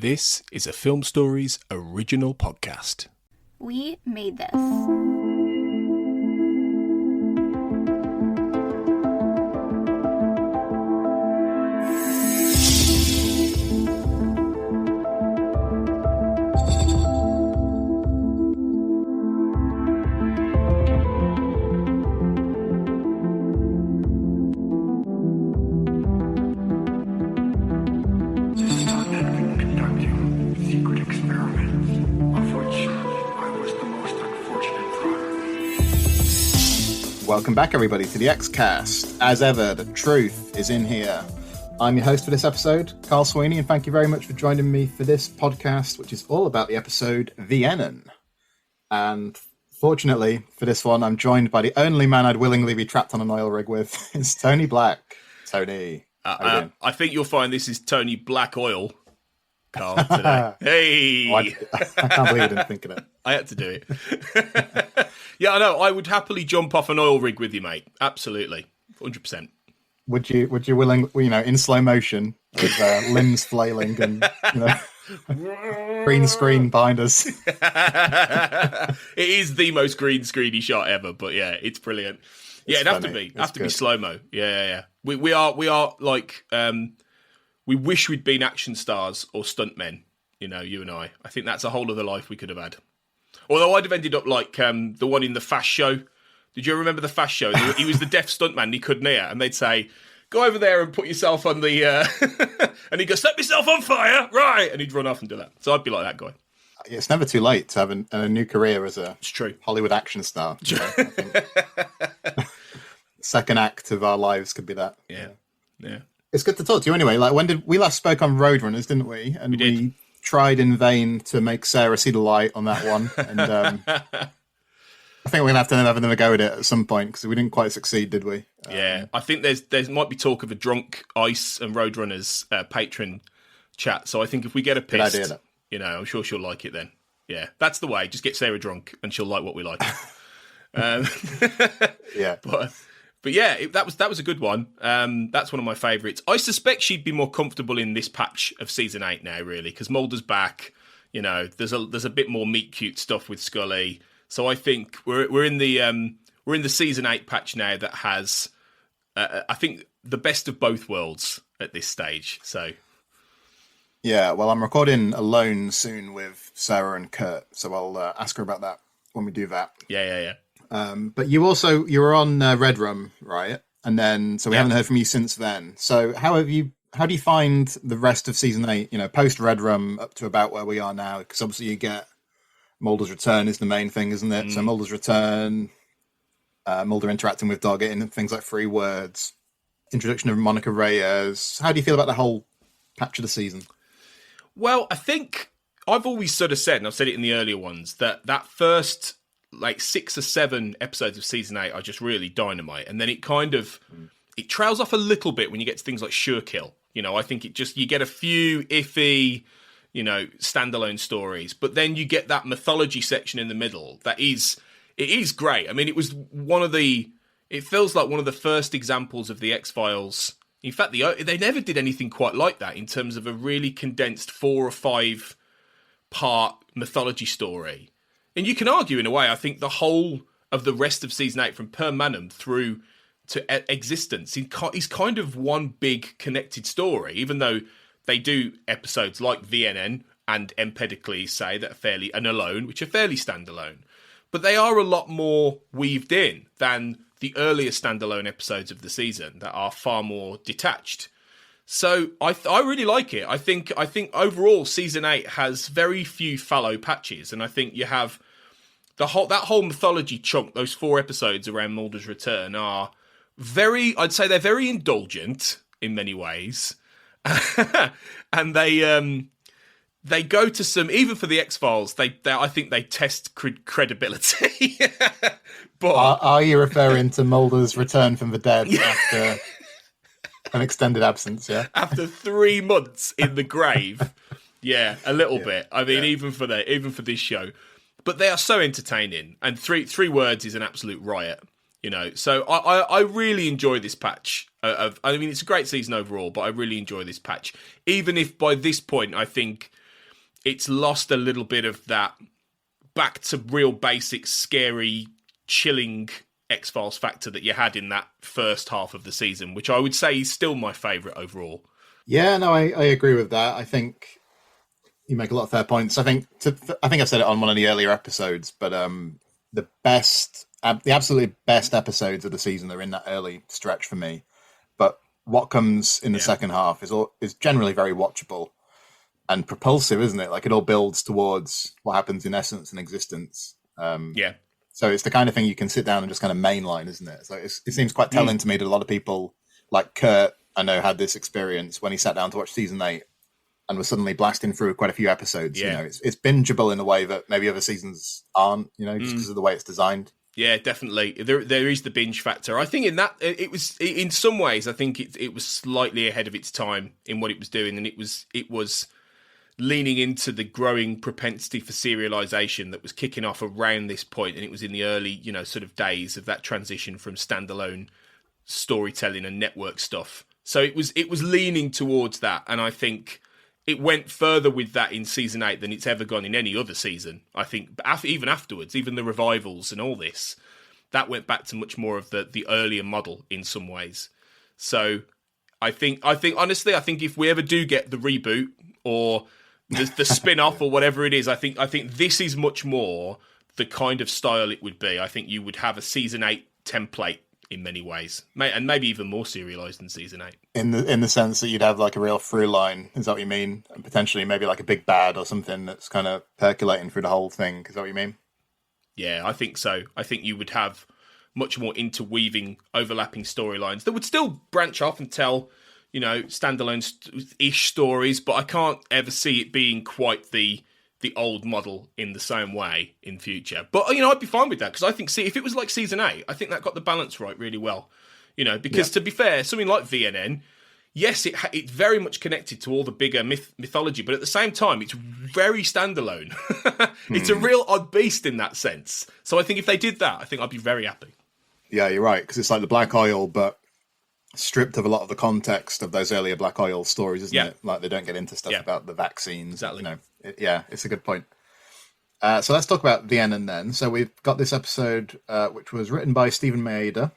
This is a Film Stories original podcast. We made this. Welcome back, everybody, to the X-Cast. As ever, the truth is in here. I'm your host for this episode, Carl Sweeney, and thank you very much for joining me for this podcast, which is all about the episode Vienen. And fortunately, for this one, I'm joined by the only man I'd willingly be trapped on an oil rig with. It's Tony Black. Tony, I think you'll find this is Tony Black Oil, Carl, today. Hey! Oh, I can't believe I didn't think of it. I had to do it. Yeah, I know. I would happily jump off an oil rig with you, mate. Absolutely. 100%. Would you willing, in slow motion, with limbs flailing and, green screen behind us? It is the most green screeny shot ever, but yeah, it's brilliant. Yeah, it'd have to be slow-mo. Yeah. We are like, we wish we'd been action stars or stuntmen, you and I. I think that's a whole other life we could have had. Although I'd have ended up like the one in the Fast Show. Did you remember the Fast Show? He was the deaf stuntman and he couldn't hear. And they'd say, go over there and put yourself on the... and he'd go, set myself on fire! Right! And he'd run off and do that. So I'd be like that guy. It's never too late to have a new career as a It's true. Hollywood action star. I think second act of our lives could be that. Yeah. It's good to talk to you anyway. Like, when did we last spoke on Roadrunners, didn't we? And we did. We tried in vain to make Sarah see the light on that one. And I think we're going to have to have another go at it at some point because we didn't quite succeed, did we? Yeah, I think there might be talk of a drunk Ice and Roadrunners patron chat. So I think if we get a pissed, I'm sure she'll like it then. Yeah, that's the way. Just get Sarah drunk and she'll like what we like. Yeah. But yeah, that was a good one. That's one of my favourites. I suspect she'd be more comfortable in this patch of season 8 now, really, because Mulder's back. There's a bit more meet cute stuff with Scully. So I think we're in the season 8 patch now that has, I think, the best of both worlds at this stage. So yeah, well, I'm recording alone soon with Sarah and Kurt, so I'll ask her about that when we do that. Yeah. But you were on Red Rum, right? And then, so we haven't heard from you since then. So how do you find the rest of season 8, post Red Rum up to about where we are now? Because obviously you get Mulder's return is the main thing, isn't it? So Mulder's return, Mulder interacting with Doggett and things like 3 words, introduction of Monica Reyes. How do you feel about the whole patch of the season? Well, I think I've always sort of said, and I've said it in the earlier ones, that first 6 or 7 episodes of season 8 are just really dynamite, and then it kind of it trails off a little bit when you get to things like Sure Kill. I think you get a few iffy, standalone stories, but then you get that mythology section in the middle it is great. I mean, it feels like one of the first examples of the X-Files. In fact, they never did anything quite like that in terms of a really condensed 4 or 5 part mythology story. And you can argue, in a way, I think the whole of the rest of season 8 from Per Manum through to existence is kind of one big connected story, even though they do episodes like Vienen and Empedocles, say, that are fairly, and Alone, which are fairly standalone. But they are a lot more weaved in than the earlier standalone episodes of the season that are far more detached. So I really like it. I think overall season 8 has very few fallow patches, and I think you have that whole mythology chunk. Those 4 episodes around Mulder's return are I'd say they're very indulgent in many ways, and they go to some, even for the X-Files, I think they test credibility. But are you referring to Mulder's return from the dead after an extended absence? Yeah, after 3 months in the grave. Yeah, a little bit. I mean, even for this show, but they are so entertaining. And three words is an absolute riot. So I really enjoy this patch. I mean, it's a great season overall, but I really enjoy this patch. Even if by this point, I think it's lost a little bit of that back to real basic, scary, chilling X-Files factor that you had in that first half of the season, which I would say is still my favourite overall. Yeah, no, I agree with that. I think you make a lot of fair points. I think I've said it on one of the earlier episodes, but the absolutely best episodes of the season are in that early stretch for me. But what comes in the second half is generally very watchable and propulsive, isn't it? Like, it all builds towards what happens in essence and existence. So it's the kind of thing you can sit down and just kind of mainline, isn't it? So it seems quite telling to me that a lot of people, like Kurt, I know, had this experience when he sat down to watch season 8 and was suddenly blasting through quite a few episodes. You know, it's bingeable in a way that maybe other seasons aren't, you know, just because of the way it's designed. Yeah, definitely. There is the binge factor. I think in that it was, in some ways, I think it was slightly ahead of its time in what it was doing, and it was leaning into the growing propensity for serialization that was kicking off around this point, and it was in the early, you know, sort of days of that transition from standalone storytelling and network stuff. So it was leaning towards that, and I think it went further with that in season 8 than it's ever gone in any other season. I think even afterwards, even the revivals and all this, that went back to much more of the earlier model in some ways. So I think honestly, I think if we ever do get the reboot or the spin-off or whatever it is, I think this is much more the kind of style it would be. I think you would have a season 8 template in many ways, and maybe even more serialized than season 8. In the sense that you'd have like a real through line, is that what you mean? And potentially maybe like a big bad or something that's kind of percolating through the whole thing. Is that what you mean? Yeah, I think so. I think you would have much more interweaving, overlapping storylines that would still branch off and tell, you know, standalone-ish stories, but I can't ever see it being quite the old model in the same way in future. But, you know, I'd be fine with that, because I think, if it was like season 8, I think that got the balance right really well. You know, because to be fair, something like VNN, yes, it's very much connected to all the bigger mythology, but at the same time, it's very standalone. It's a real odd beast in that sense. So I think if they did that, I think I'd be very happy. Yeah, you're right, because it's like the Black Oil, but stripped of a lot of the context of those earlier Black Oil stories, isn't it? Like, they don't get into stuff about the vaccines. Exactly. You know, it's a good point. So let's talk about Vienen then. So we've got this episode, which was written by Stephen Maeda,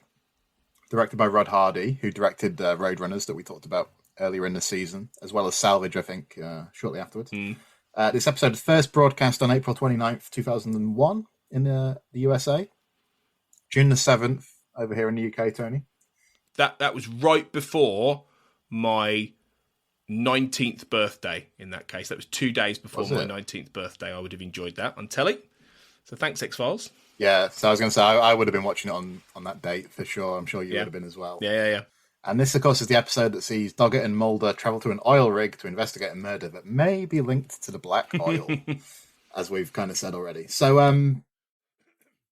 directed by Rod Hardy, who directed Roadrunners that we talked about earlier in the season, as well as Salvage, I think, shortly afterwards. This episode was first broadcast on April 29th, 2001 in the USA. June the 7th over here in the UK, Tony. That was right before my 19th birthday, in that case. That was 2 days before my 19th birthday. I would have enjoyed that on telly. So thanks, X-Files. Yeah, so I was going to say, I would have been watching it on that date for sure. I'm sure you would have been as well. Yeah. And this, of course, is the episode that sees Doggett and Mulder travel to an oil rig to investigate a murder that may be linked to the Black Oil, as we've kind of said already. So,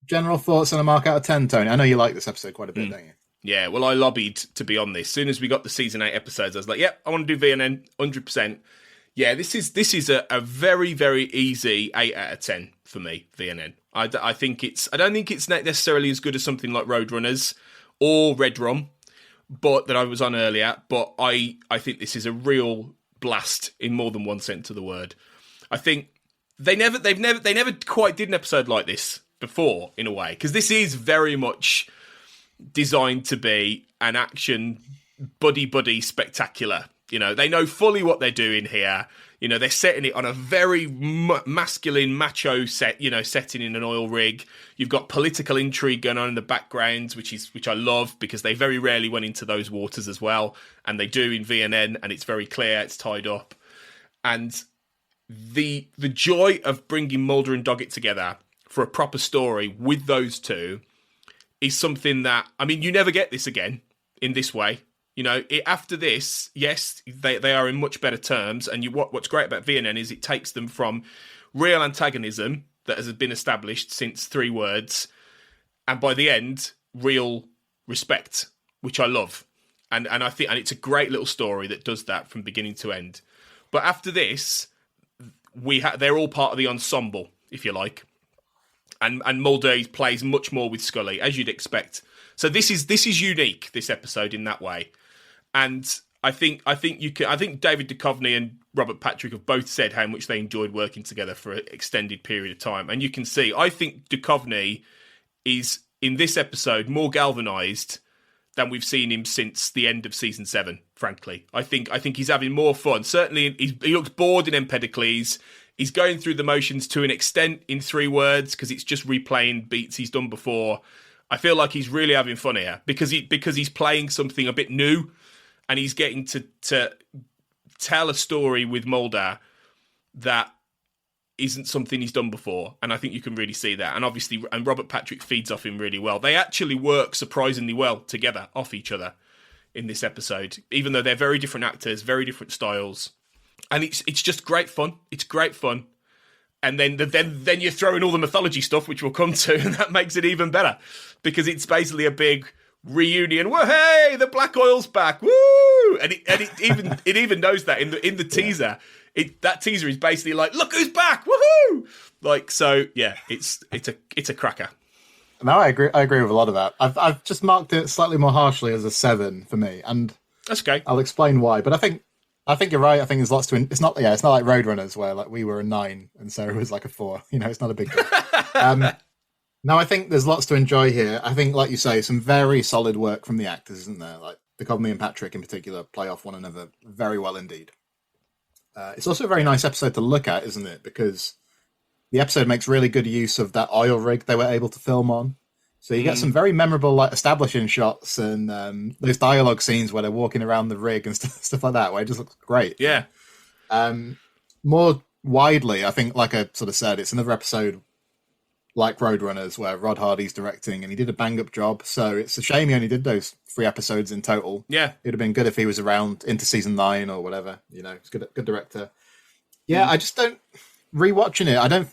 general thoughts on a mark out of 10, Tony? I know you like this episode quite a bit, don't you? Yeah, well, I lobbied to be on this. As soon as we got the season 8 episodes, I was like, yep, I want to do VNN 100%. Yeah, this is a very, very easy 8 out of 10 for me, VNN. I don't think it's necessarily as good as something like Roadrunners or Red Rum, but that I was on earlier. But I think this is a real blast in more than one sense of the word. I think they never quite did an episode like this before, in a way, because this is very much designed to be an action buddy spectacular. You know, they know fully what they're doing here. You know, they're setting it on a very masculine, macho setting in an oil rig. You've got political intrigue going on in the background, which I love, because they very rarely went into those waters as well, and they do in VNN, and it's very clear it's tied up. And the joy of bringing Mulder and Doggett together for a proper story with those two is something that, I mean, you never get this again in this way. You know, after this, yes, they are in much better terms. And what's great about VNN is it takes them from real antagonism that has been established since 3 words, and by the end, real respect, which I love. And I think, and it's a great little story that does that from beginning to end. But after this, they're all part of the ensemble, if you like. And Mulder plays much more with Scully, as you'd expect. So this is unique, this episode, in that way. And I think David Duchovny and Robert Patrick have both said how much they enjoyed working together for an extended period of time. And you can see, I think Duchovny is, in this episode, more galvanised than we've seen him since the end of season 7, frankly. I think he's having more fun. Certainly, he looks bored in Empedocles. He's going through the motions to an extent in 3 words, because it's just replaying beats he's done before. I feel like he's really having fun here, because he's playing something a bit new, and he's getting to tell a story with Mulder that isn't something he's done before, and I think you can really see that. And obviously, and Robert Patrick feeds off him really well. They actually work surprisingly well together, off each other, in this episode, even though they're very different actors, very different styles, and it's just great fun. It's great fun, and then you throw in all the mythology stuff, which we'll come to, and that makes it even better, because it's basically a big reunion. Whoa, hey, the black oil's back, woo! And it even knows that in the teaser. That teaser is basically like, look who's back, woohoo! Like, so yeah, it's a cracker. No, I agree with a lot of that. I've just marked it slightly more harshly as a 7 for me, and that's okay. I'll explain why. But I think you're right. I think there's lots to. It's not like Roadrunners where like we were a 9 and Sarah was like a 4. You know, it's not a big deal. No, I think there's lots to enjoy here. I think, like you say, some very solid work from the actors, isn't there? Like Duchovny and Patrick in particular play off one another very well indeed. It's also a very nice episode to look at, isn't it? Because the episode makes really good use of that oil rig they were able to film on. So you get some very memorable like establishing shots and those dialogue scenes where they're walking around the rig and stuff like that, where it just looks great. Yeah. More widely, I think, like I sort of said, it's another episode like Roadrunners where Rod Hardy's directing and he did a bang-up job. So it's a shame he only did those 3 episodes in total. Yeah. It'd have been good if he was around into season 9 or whatever. You know, he's good director. Yeah, I just don't... Rewatching it, I don't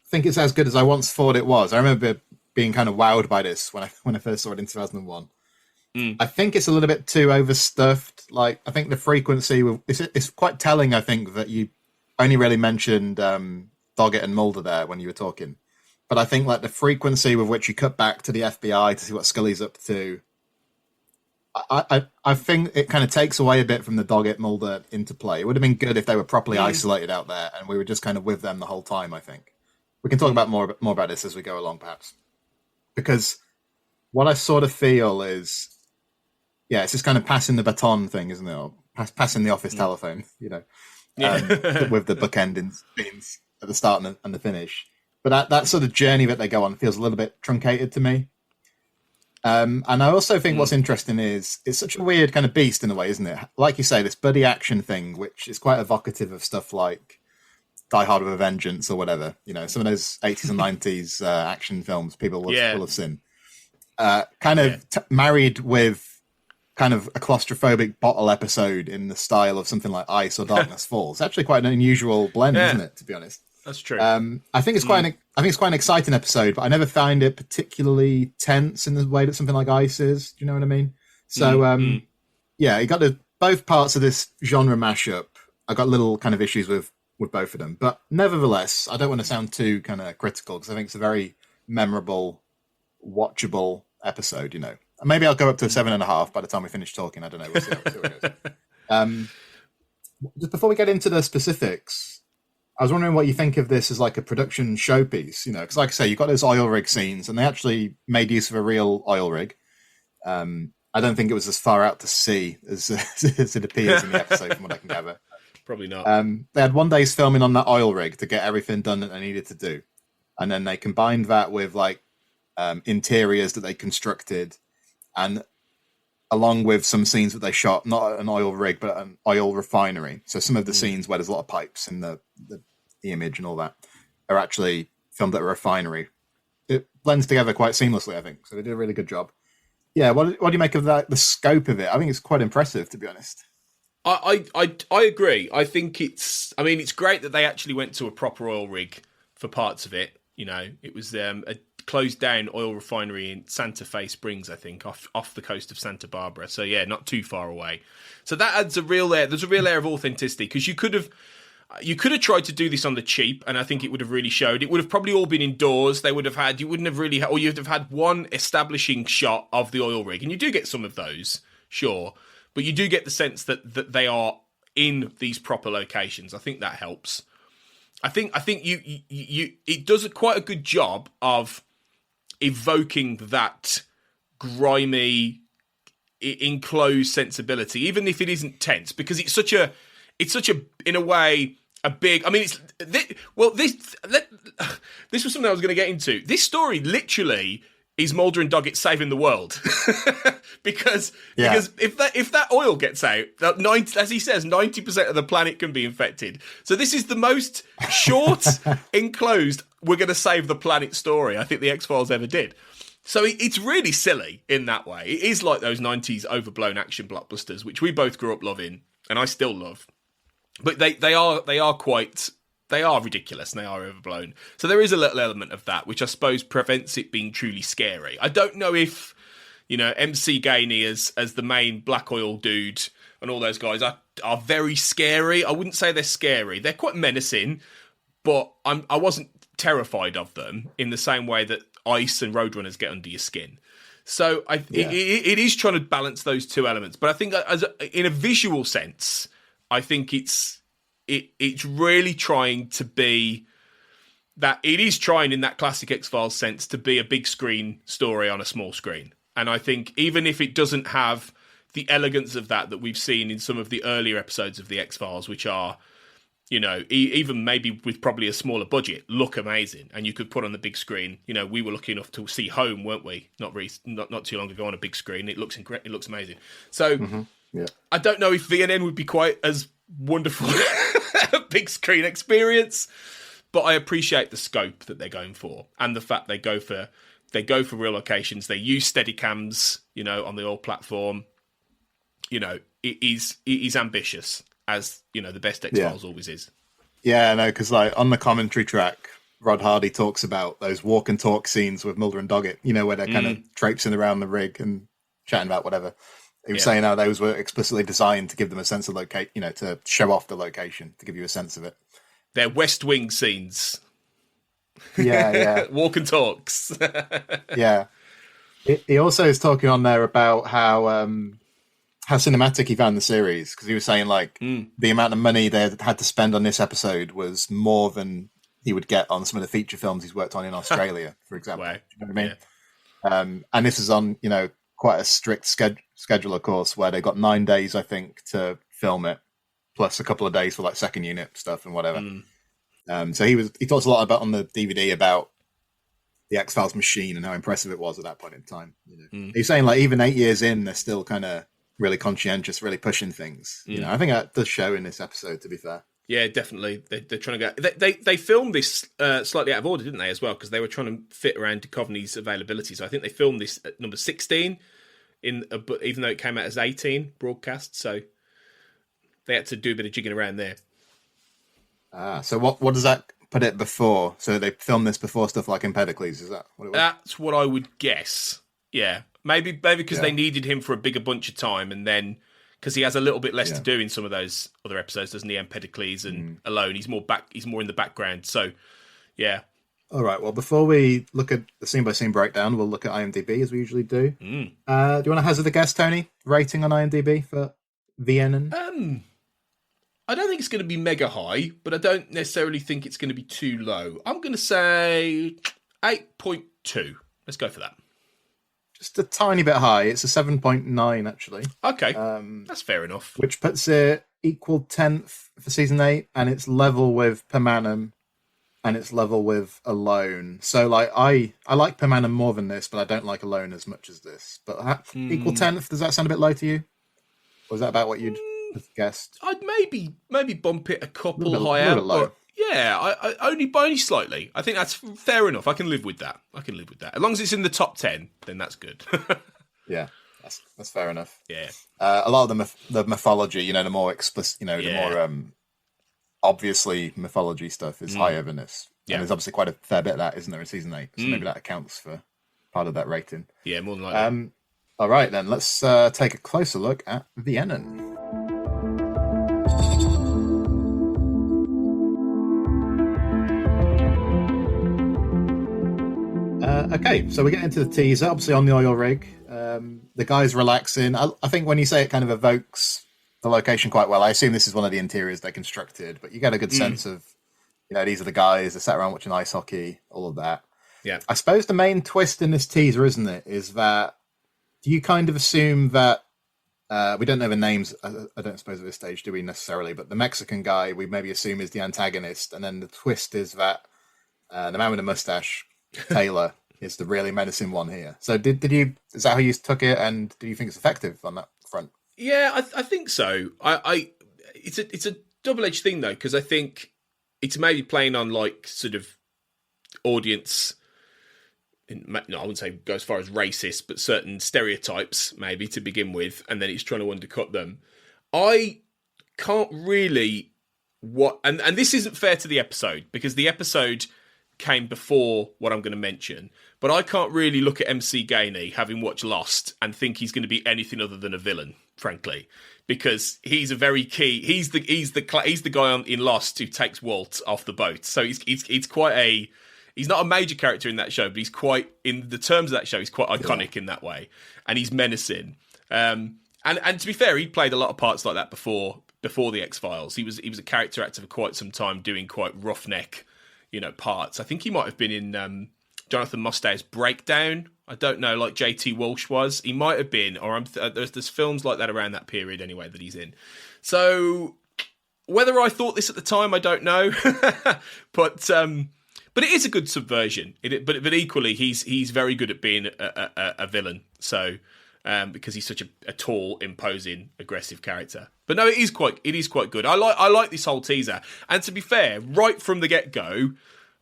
think it's as good as I once thought it was. I remember being kind of wowed by this when I first saw it in 2001. I think it's a little bit too overstuffed. Like, I think the frequency... It's quite telling, I think, that you only really mentioned Doggett and Mulder there when you were talking. But I think like the frequency with which you cut back to the FBI to see what Scully's up to, I think it kind of takes away a bit from the Doggett Mulder interplay. It would have been good if they were properly isolated out there and we were just kind of with them the whole time. I think we can talk about more about this as we go along, perhaps, because what I sort of feel is, it's this kind of passing the baton thing, isn't it? Or passing the office telephone, you know, with the bookending scenes at the start and the finish. But that sort of journey that they go on feels a little bit truncated to me. And I also think what's interesting is it's such a weird kind of beast in a way, isn't it? Like you say, this buddy action thing, which is quite evocative of stuff like Die Hard with a Vengeance or whatever. You know, some of those 80s and 90s action films people will have seen. Married with kind of a claustrophobic bottle episode in the style of something like Ice or Darkness Falls. It's actually quite an unusual blend, isn't it, to be honest? That's true. I think it's quite an exciting episode, but I never find it particularly tense in the way that something like Ice is. Do you know what I mean? So, you got both parts of this genre mashup. I got little kind of issues with both of them, but nevertheless, I don't want to sound too kind of critical because I think it's a very memorable, watchable episode. You know, maybe I'll go up to a 7.5 by the time we finish talking. I don't know. We'll see how it goes. Just before we get into the specifics. I was wondering what you think of this as like a production showpiece, you know, because like I say, you've got those oil rig scenes and they actually made use of a real oil rig. I don't think it was as far out to sea as it appears in the episode from what I can gather. Probably not. They had one day's filming on that oil rig to get everything done that they needed to do. And then they combined that with like interiors that they constructed and along with some scenes that they shot, not an oil rig, but an oil refinery. So some of the scenes where there's a lot of pipes in the image and all that are actually filmed at a refinery. It blends together quite seamlessly, I think. So they did a really good job. Yeah, what do you make of that? The scope of it? I think it's quite impressive, to be honest. I agree. I think it's great that they actually went to a proper oil rig for parts of it. You know, it was a closed down oil refinery in Santa Fe Springs, I think, off the coast of Santa Barbara. So yeah, not too far away. So that adds a real layer. There's a real layer of authenticity because you could have tried to do this on the cheap, and I think it would have really showed. It would have probably all been indoors. You'd have had one establishing shot of the oil rig, and you do get some of those, sure, but you do get the sense that they are in these proper locations. I think that helps. I think you it does quite a good job of evoking that grimy, enclosed sensibility, even if it isn't tense, because it's such a in a way a big. I mean, this was something I was going to get into. This story literally is Mulder and Doggett saving the world. because if that oil gets out, as he says, 90% of the planet can be infected. So this is the most short, enclosed, we're going to save the planet story I think the X-Files ever did. So it's really silly in that way. It is like those 90s overblown action blockbusters, which we both grew up loving, and I still love. But they are ridiculous and they are overblown. So there is a little element of that, which I suppose prevents it being truly scary. I don't know if, MC Gainey as the main black oil dude and all those guys are very scary. I wouldn't say they're scary. They're quite menacing, but I wasn't terrified of them in the same way that ice and Roadrunners get under your skin. So it is trying to balance those two elements. But I think in a visual sense, I think it's really trying to be that. It is trying in that classic X-Files sense to be a big screen story on a small screen. And I think even if it doesn't have the elegance of that we've seen in some of the earlier episodes of the X-Files, which are, even maybe with probably a smaller budget, look amazing. And you could put on the big screen. We were lucky enough to see Home, weren't we? Not too long ago on a big screen. It looks incredible. It looks amazing. So I don't know if Vienen would be quite as wonderful a big screen experience, but I appreciate the scope that they're going for and the fact they go for real locations. They use Steadicams, on the oil platform. It is ambitious, as the best X-Files always is. Yeah, no, because on the commentary track, Rod Hardy talks about those walk and talk scenes with Mulder and Doggett, where they're kind of traipsing around the rig and chatting about whatever. He was saying how those were explicitly designed to give them a sense of to show off the location, to give you a sense of it. They're West Wing scenes. Yeah. Walk and talks. Yeah. He also is talking on there about how cinematic he found the series, because he was saying the amount of money they had to spend on this episode was more than he would get on some of the feature films he's worked on in Australia, for example. Wow. Do you know what I mean? And this is on, quite a strict schedule, of course, where they got 9 days, I think, to film it, plus a couple of days for second unit stuff and whatever. So he talks a lot about on the DVD about the X-Files machine and how impressive it was at that point in time. He's saying even 8 years in, they're still kind of really conscientious, really pushing things. I think that does show in this episode, to be fair. Yeah, definitely. They're trying to go. They filmed this slightly out of order, didn't they, as well? Because they were trying to fit around Duchovny's availability. So I think they filmed this at number 16, even though it came out as 18 broadcast. So they had to do a bit of jigging around there. So what does that put it before? So they filmed this before stuff like Empedocles, is that what it was? That's what I would guess. Yeah. Maybe because they needed him for a bigger bunch of time, and then because he has a little bit less to do in some of those other episodes, doesn't he? Empedocles and Alone, he's more in the background. So, yeah. All right. Well, before we look at the scene by scene breakdown, we'll look at IMDb as we usually do. Do you want to hazard a guess, Tony? Rating on IMDb for Vienen? I don't think it's going to be mega high, but I don't necessarily think it's going to be too low. I'm going to say 8.2. Let's go for that. Just a tiny bit high. It's a 7.9, actually. Okay, that's fair enough. Which puts it equal 10th for season 8, and it's level with Permanum, and it's level with Alone. So, I like Permanum more than this, but I don't like Alone as much as this. But equal 10th, does that sound a bit low to you? Or is that about what you'd have guessed? I'd maybe bump it a couple higher. But yeah, I only slightly. I think that's fair enough. I can live with that. As long as it's in the top 10, then that's good. Yeah, that's fair enough. Yeah. A lot of the mythology, the more explicit, the more obviously mythology stuff is higher than this. Yeah. And there's obviously quite a fair bit of that, isn't there, in season 8? So maybe that accounts for part of that rating. Yeah, more than likely. All right, then let's take a closer look at Vienen. Okay, so we get into the teaser, obviously on the oil rig. The guy's relaxing. I think when you say it kind of evokes the location quite well. I assume this is one of the interiors they constructed, but you get a good sense of, these are the guys that sat around watching ice hockey, all of that. Yeah. I suppose the main twist in this teaser, isn't it, is that do you kind of assume that we don't know the names, I don't suppose at this stage, do we necessarily, but the Mexican guy we maybe assume is the antagonist, and then the twist is that the man with the mustache, Taylor, is the really menacing one here. So did you, is that how you took it, and do you think it's effective on that front? Yeah, I think so. It's a double-edged thing, though, because I think it's maybe playing on, like, sort of audience, I wouldn't say go as far as racist, but certain stereotypes, maybe, to begin with, and then it's trying to undercut them. I can't really... And this isn't fair to the episode, because the episode came before what I'm going to mention, but I can't really look at MC Gainey, having watched Lost, and think he's going to be anything other than a villain, frankly, because he's a very key. He's the guy in Lost who takes Walt off the boat. So he's quite a. He's not a major character in that show, but he's quite, in the terms of that show, he's quite iconic in that way, and he's menacing. And to be fair, he'd played a lot of parts like that before the X-Files. He was a character actor for quite some time, doing quite roughneck, parts. I think he might have been in Jonathan Mostow's Breakdown. I don't know, like J.T. Walsh was. He might have been, or there's films like that around that period anyway that he's in. So whether I thought this at the time, I don't know. But it is a good subversion. But equally, he's very good at being a villain. So because he's such a tall, imposing, aggressive character. But no, it is quite good. I like this whole teaser. And to be fair, right from the get-go,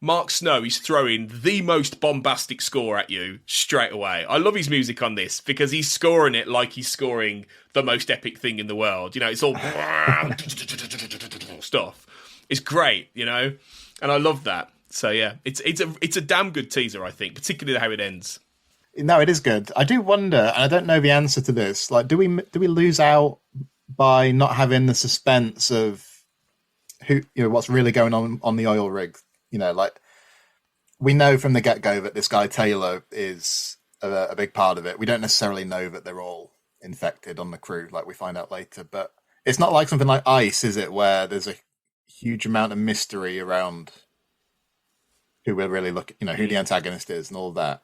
Mark Snow is throwing the most bombastic score at you straight away. I love his music on this because he's scoring it like he's scoring the most epic thing in the world. It's all stuff. It's great, and I love that. So yeah, it's a damn good teaser, I think, particularly how it ends. No, it is good. I do wonder, and I don't know the answer to this. Like, do we lose out by not having the suspense of who, what's really going on the oil rig? Like, we know from the get-go that this guy Taylor is a big part of it. We don't necessarily know that they're all infected on the crew, like we find out later. But it's not like something like Ice, is it, where there's a huge amount of mystery around who we're really looking, who the antagonist is and all that.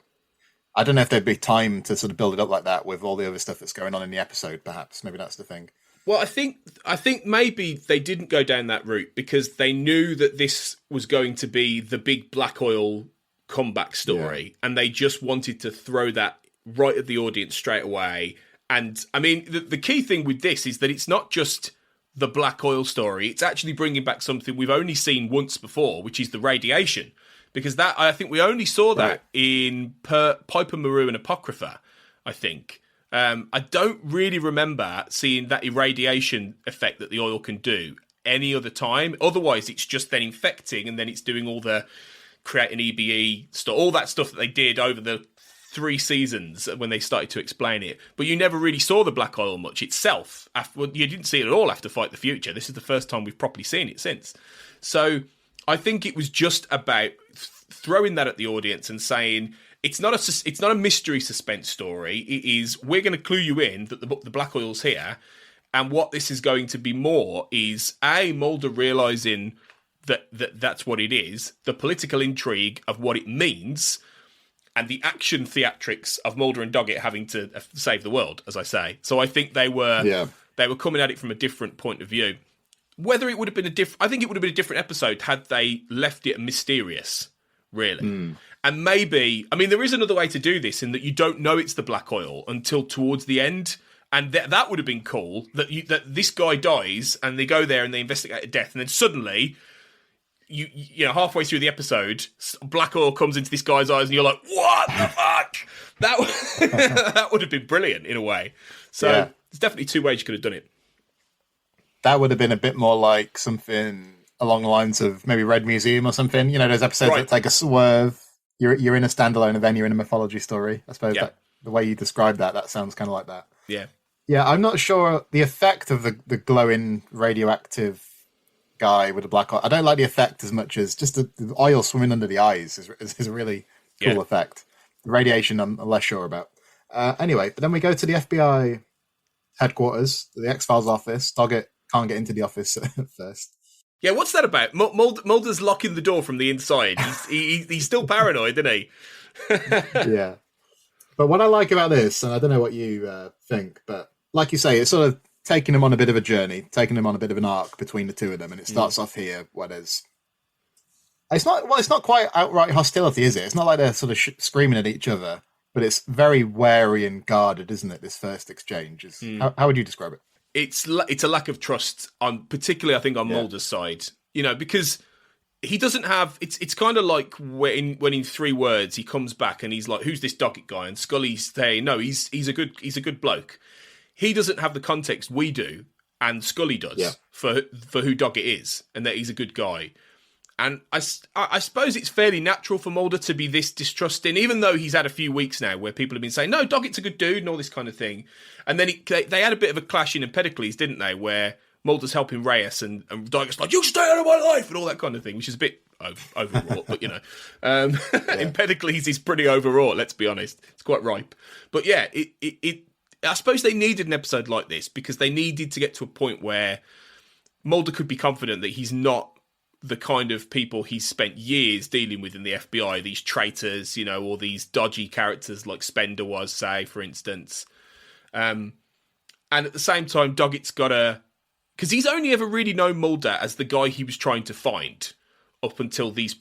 I don't know if there'd be time to sort of build it up like that with all the other stuff that's going on in the episode, perhaps. Maybe that's the thing. Well, I think maybe they didn't go down that route because they knew that this was going to be the big black oil comeback story, and they just wanted to throw that right at the audience straight away. And I mean, the key thing with this is that it's not just the black oil story; it's actually bringing back something we've only seen once before, which is the radiation. Because that, I think we only saw that in Piper Maru and Apocrypha, I think. I don't really remember seeing that irradiation effect that the oil can do any other time. Otherwise, it's just then infecting and then it's doing all the creating EBE stuff, all that stuff that they did over the 3 seasons when they started to explain it. But you never really saw the black oil much itself. You didn't see it at all after Fight the Future. This is the first time we've properly seen it since. So I think it was just about throwing that at the audience and saying it's not a mystery suspense story. It is, we're going to clue you in that the black oil's here, and what this is going to be more is Mulder realizing that's what it is, the political intrigue of what it means, and the action theatrics of Mulder and Doggett having to save the world, as I say. So I think they were coming at it from a different point of view. Whether it would have been I think it would have been a different episode had they left it mysterious, really. And maybe, I mean, there is another way to do this in that you don't know it's the black oil until towards the end. And that would have been cool, that this guy dies and they go there and they investigate a death. And then suddenly, you know, halfway through the episode, black oil comes into this guy's eyes and you're like, what the fuck? That would have been brilliant in a way. So there's definitely 2 ways you could have done it. That would have been a bit more like something along the lines of maybe Red Museum or something. You know, those episodes that take a swerve. You're in a standalone event, you're in a mythology story. I suppose the way you describe that sounds kind of like that. Yeah. Yeah, I'm not sure the effect of the glowing radioactive guy with the black oil. I don't like the effect as much as just the oil swimming under the eyes is a really cool effect. The radiation, I'm less sure about. Anyway, but then we go to the FBI headquarters, the X-Files office. Doggett can't get into the office at first. Yeah, what's that about? Mulder's locking the door from the inside. He's still paranoid, isn't he? Yeah. But what I like about this, and I don't know what you think, but like you say, it's sort of taking him on a bit of a journey, taking him on a bit of an arc between the two of them, and it starts off here where there's... It's not quite outright hostility, is it? It's not like they're sort of screaming at each other, but it's very wary and guarded, isn't it, this first exchange? How would you describe it? It's a lack of trust, particularly I think on Mulder's side, because he doesn't have. It's kind of like when in 3 words he comes back and he's like, "Who's this Doggett guy?" And Scully's saying, "No, he's a good bloke." He doesn't have the context we do, and Scully does for who Doggett is, and that he's a good guy. And I suppose it's fairly natural for Mulder to be this distrusting, even though he's had a few weeks now where people have been saying, no, Doggett's a good dude and all this kind of thing. And then they had a bit of a clash in Empedocles, didn't they, where Mulder's helping Reyes and Doggett's like, you stay out of my life and all that kind of thing, which is a bit overwrought, but Empedocles is pretty overwrought, let's be honest. It's quite ripe. But yeah, I suppose they needed an episode like this because they needed to get to a point where Mulder could be confident that he's not the kind of people he's spent years dealing with in the FBI, these traitors, or these dodgy characters like Spender was, say, for instance. And at the same time, Doggett's got because he's only ever really known Mulder as the guy he was trying to find up until these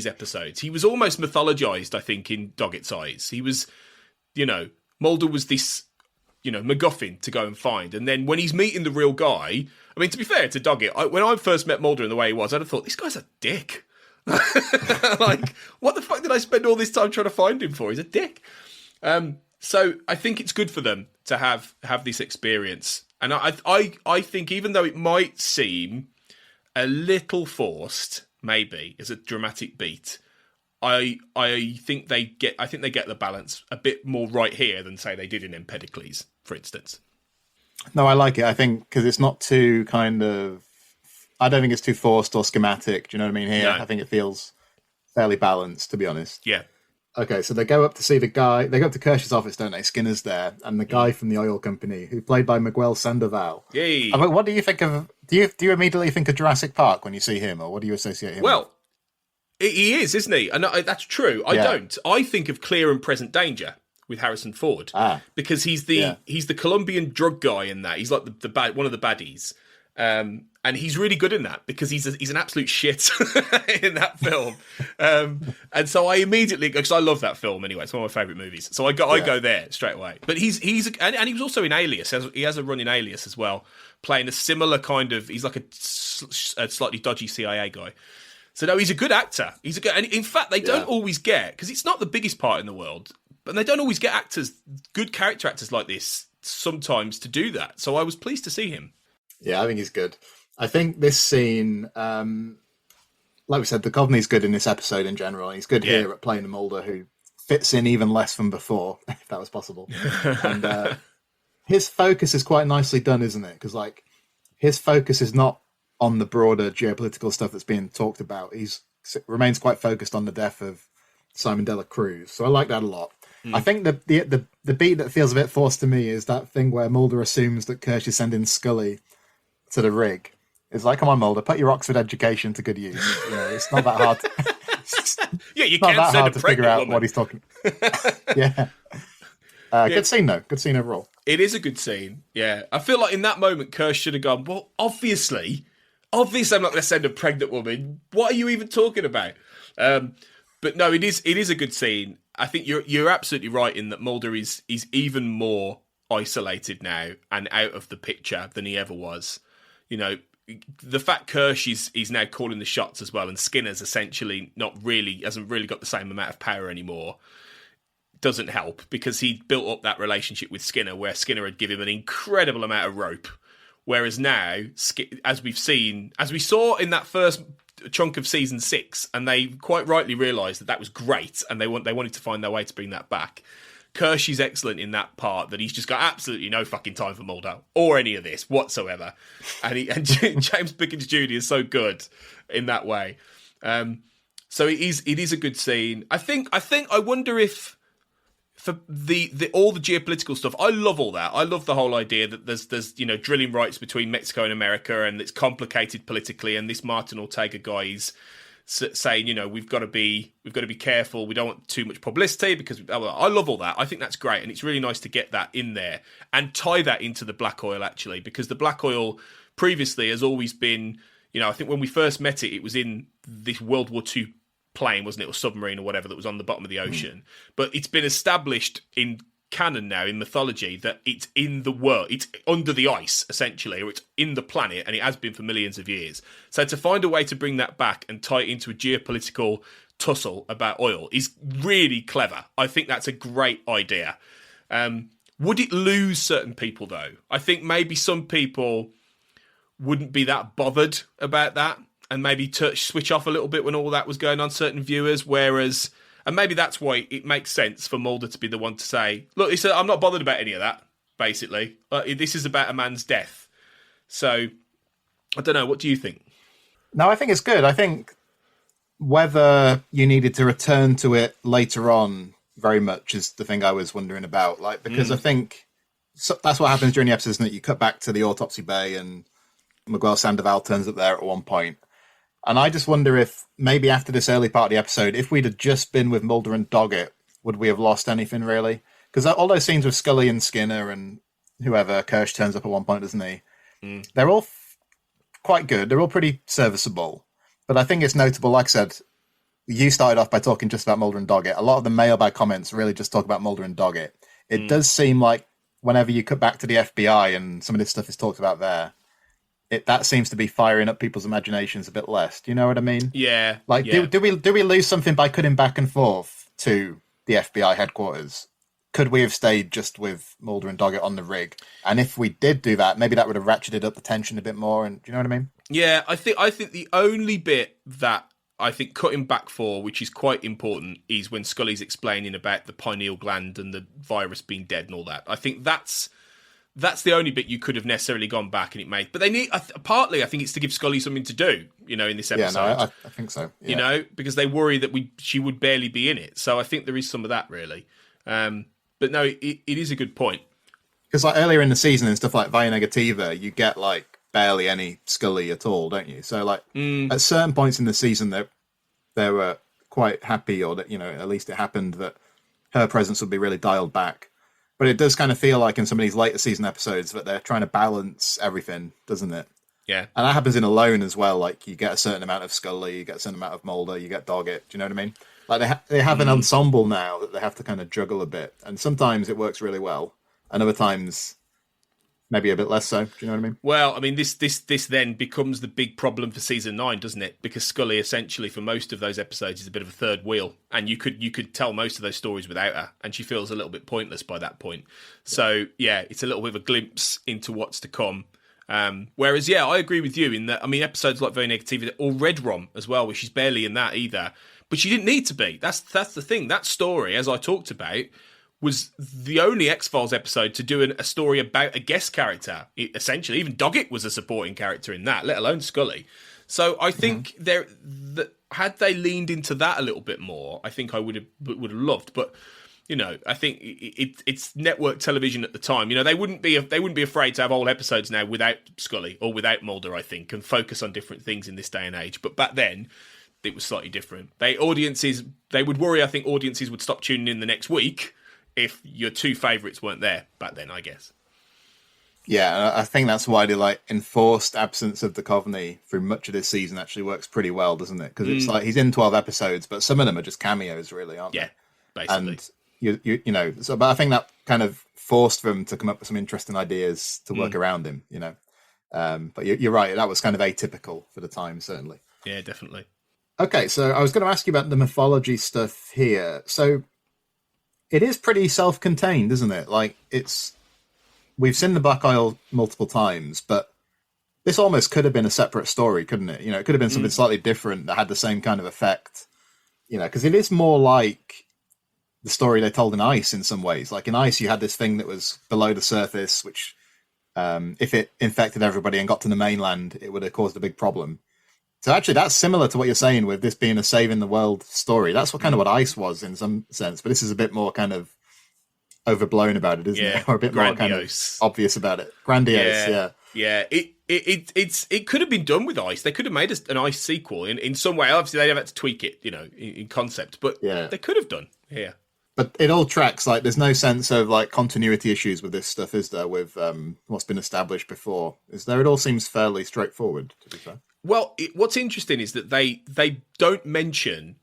episodes. He was almost mythologized, I think, in Doggett's eyes. He was, Mulder was this, MacGuffin to go and find. And then when he's meeting the real guy, I mean, to be fair to Doggett, when I first met Mulder in the way he was, I'd have thought, this guy's a dick. Like, what the fuck did I spend all this time trying to find him for? He's a dick. So I think it's good for them to have this experience. And I think even though it might seem a little forced, maybe, as a dramatic beat, I think they get the balance a bit more right here than, say, they did in Empedocles, for instance. No, I like it. I think because it's not too kind of... I don't think it's too forced or schematic. Do you know what I mean here? No. I think it feels fairly balanced, to be honest. Yeah. Okay, so they go up to see the guy. They go up to Kirsch's office, don't they? Skinner's there. And the guy from the oil company, who played by Miguel Sandoval. Yay. I mean, what do you think of... Do you immediately think of Jurassic Park when you see him? Or what do you associate him with? He is, isn't he? And that's true. I don't. I think of Clear and Present Danger with Harrison Ford because he's the Colombian drug guy in that. He's like the bad one of the baddies, and he's really good in that because he's an absolute shit in that film. And so I immediately, because I love that film anyway, it's one of my favourite movies. So I go there straight away. But and he was also in Alias. He has a run in Alias as well, playing a similar kind of. He's like a slightly dodgy CIA guy. So no, he's a good actor. And in fact, they don't always get, because it's not the biggest part in the world, but they don't always get good character actors like this sometimes to do that. So I was pleased to see him. Yeah, I think he's good. I think this scene, like we said, Duchovny's good in this episode in general. He's good here at playing a Mulder who fits in even less than before, if that was possible. And his focus is quite nicely done, isn't it? Because his focus is not on the broader geopolitical stuff that's being talked about. He remains quite focused on the death of Simon de la Cruz. So I like that a lot. I think the beat that feels a bit forced to me is that thing where Mulder assumes that Kirsch is sending Scully to the rig. It's like, come on, Mulder, put your Oxford education to good use. It's not that hard. You can't send a figure out woman. what he's talking. Good scene though. Good scene overall. It is a good scene. Yeah, I feel like in that moment, Kirsch should have gone, well, obviously, I'm not going to send a pregnant woman. What are you even talking about? But no, it is a good scene. I think you're absolutely right in that Mulder is even more isolated now and out of the picture than he ever was. The fact Kirsch is now calling the shots as well, and Skinner's essentially hasn't really got the same amount of power anymore, doesn't help, because he built up that relationship with Skinner where Skinner had given him an incredible amount of rope. Whereas now, as we saw in that first chunk of season 6, and they quite rightly realised that was great, and they wanted to find their way to bring that back. Kirsch is excellent in that part, that he's just got absolutely no fucking time for Mulder or any of this whatsoever, and James Pickens Jr. is so good in that way. So it is a good scene. I wonder if for the all the geopolitical stuff, I love all that. I love the whole idea that there's drilling rights between Mexico and America, and it's complicated politically. And this Martin Ortega guy is saying, we've got to be careful. We don't want too much publicity because I love all that. I think that's great, and it's really nice to get that in there and tie that into the black oil actually, because the black oil previously has always been, I think when we first met it was in this World War II plane, wasn't it, or submarine or whatever that was on the bottom of the ocean. But it's been established in canon now, in mythology, that it's in the world, it's under the ice essentially, or it's in the planet, and it has been for millions of years. So to find a way to bring that back and tie it into a geopolitical tussle about oil is really clever. I think that's a great idea. Would it lose certain people though? I think maybe some people wouldn't be that bothered about that, and maybe switch off a little bit when all that was going on, certain viewers, whereas, and maybe that's why it makes sense for Mulder to be the one to say, look, he said, I'm not bothered about any of that, basically. This is about a man's death. So, I don't know, what do you think? No, I think it's good. I think whether you needed to return to it later on very much is the thing I was wondering about. Because I think that's what happens during the episode, isn't it? You cut back to the autopsy bay and Miguel Sandoval turns up there at one point. And I just wonder if maybe after this early part of the episode, if we'd have just been with Mulder and Doggett, would we have lost anything really? Because all those scenes with Scully and Skinner and whoever, Kirsch turns up at one point, doesn't he? They're all quite good. They're all pretty serviceable. But I think it's notable, like I said, you started off by talking just about Mulder and Doggett. A lot of the mailbag comments really just talk about Mulder and Doggett. It does seem like whenever you cut back to the FBI and some of this stuff is talked about there, that seems to be firing up people's imaginations a bit less. Do you know what I mean? Yeah. Do we lose something by cutting back and forth to the FBI headquarters? Could we have stayed just with Mulder and Doggett on the rig? And if we did do that, maybe that would have ratcheted up the tension a bit more. And do you know what I mean? Yeah, I think the only bit that I think cutting back for, which is quite important, is when Scully's explaining about the pineal gland and the virus being dead and all that. I think that's the only bit you could have necessarily gone back and it made. But they need, partly, I think it's to give Scully something to do, in this episode. Yeah, no, I think so. Yeah. Because they worry that she would barely be in it. So I think there is some of that, really. But no, it is a good point. Because earlier in the season and stuff like Via Negativa, you get barely any Scully at all, don't you? So at certain points in the season, they were quite happy, or that at least it happened that her presence would be really dialed back. But it does kind of feel like in some of these later season episodes that they're trying to balance everything, doesn't it? Yeah. And that happens in Alone as well. You get a certain amount of Scully, you get a certain amount of Mulder, you get Doggett. Do you know what I mean? They have an ensemble now that they have to kind of juggle a bit. And sometimes it works really well. And other times, maybe a bit less so. Do you know what I mean? Well, I mean, this then becomes the big problem for season 9, doesn't it? Because Scully, essentially, for most of those episodes, is a bit of a third wheel, and you could tell most of those stories without her, and she feels a little bit pointless by that point. So, yeah, it's a little bit of a glimpse into what's to come. Whereas, yeah, I agree with you in that. I mean, episodes like Very Negative or Red Rom as well, where she's barely in that either, but she didn't need to be. That's the thing. That story, as I talked about, was the only X-Files episode to do a story about a guest character. Essentially, even Doggett was a supporting character in that, let alone Scully. So I think had they leaned into that a little bit more, I think I would have loved. But I think it's network television at the time. They wouldn't be afraid to have whole episodes now without Scully or without Mulder, I think, and focus on different things in this day and age. But back then, it was slightly different. They would worry. I think audiences would stop tuning in the next week if your two favourites weren't there back then, I guess. Yeah, I think that's why the enforced absence of Duchovny through much of this season actually works pretty well, doesn't it? Because it's he's in 12 episodes, but some of them are just cameos, really, aren't they? Yeah, basically. And but I think that kind of forced them to come up with some interesting ideas to work around him. But you're right, that was kind of atypical for the time, certainly. Yeah, definitely. Okay, so I was going to ask you about the mythology stuff here. So it is pretty self-contained, isn't it? We've seen the Black Oil multiple times, but this almost could have been a separate story, couldn't it? It could have been something slightly different that had the same kind of effect. Because it is more like the story they told in Ice in some ways. In Ice, you had this thing that was below the surface, which if it infected everybody and got to the mainland, it would have caused a big problem. So actually, that's similar to what you're saying with this being a saving the world story. That's what Ice was in some sense, but this is a bit more kind of overblown about it, isn't it? Or a bit more kind of obvious about it. Grandiose, yeah. It could have been done with Ice. They could have made an Ice sequel in some way. Obviously, they'd have had to tweak it, in concept, but they could have done. Yeah. But it all tracks. Like, there's no sense of like continuity issues with this stuff, is there? With what's been established before, is there? It all seems fairly straightforward, to be fair. Well, what's interesting is that they don't mention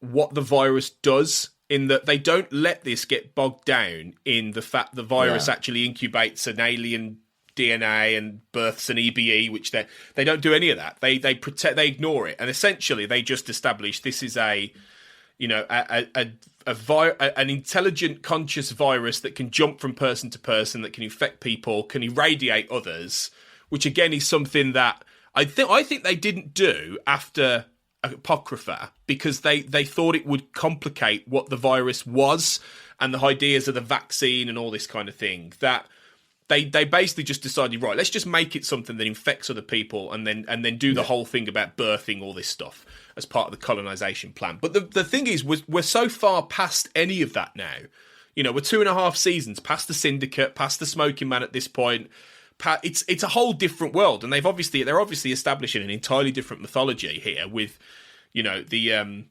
what the virus does. In that they don't let this get bogged down in the fact the virus actually incubates an alien DNA and births an EBE, which they don't do any of that. They ignore it, and essentially they just establish this is an intelligent, conscious virus that can jump from person to person, that can infect people, can irradiate others, which again is something that I think they didn't do after Apocrypha, because they thought it would complicate what the virus was and the ideas of the vaccine and all this kind of thing. That they basically just decided, right, let's just make it something that infects other people and then do the whole thing about birthing all this stuff as part of the colonization plan. But the thing is, we're so far past any of that now. We're 2.5 seasons past the Syndicate, past the Smoking Man at this point. It's a whole different world, and they're obviously establishing an entirely different mythology here with, the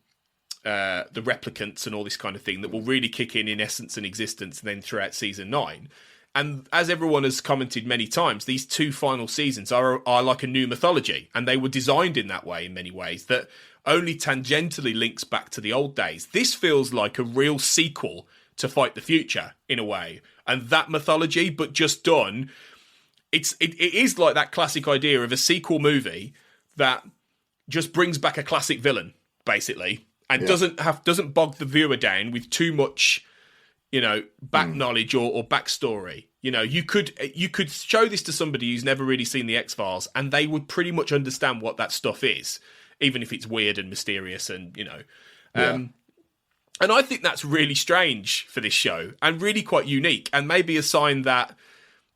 replicants and all this kind of thing that will really kick in essence and existence, and then throughout season 9. And as everyone has commented many times, these 2 final seasons are like a new mythology, and they were designed in that way in many ways that only tangentially links back to the old days. This feels like a real sequel to Fight the Future in a way, and that mythology, but just done. It is like that classic idea of a sequel movie that just brings back a classic villain, basically, and doesn't bog the viewer down with too much, back knowledge or backstory. You could show this to somebody who's never really seen the X-Files, and they would pretty much understand what that stuff is, even if it's weird and mysterious and And I think that's really strange for this show and really quite unique, and maybe a sign that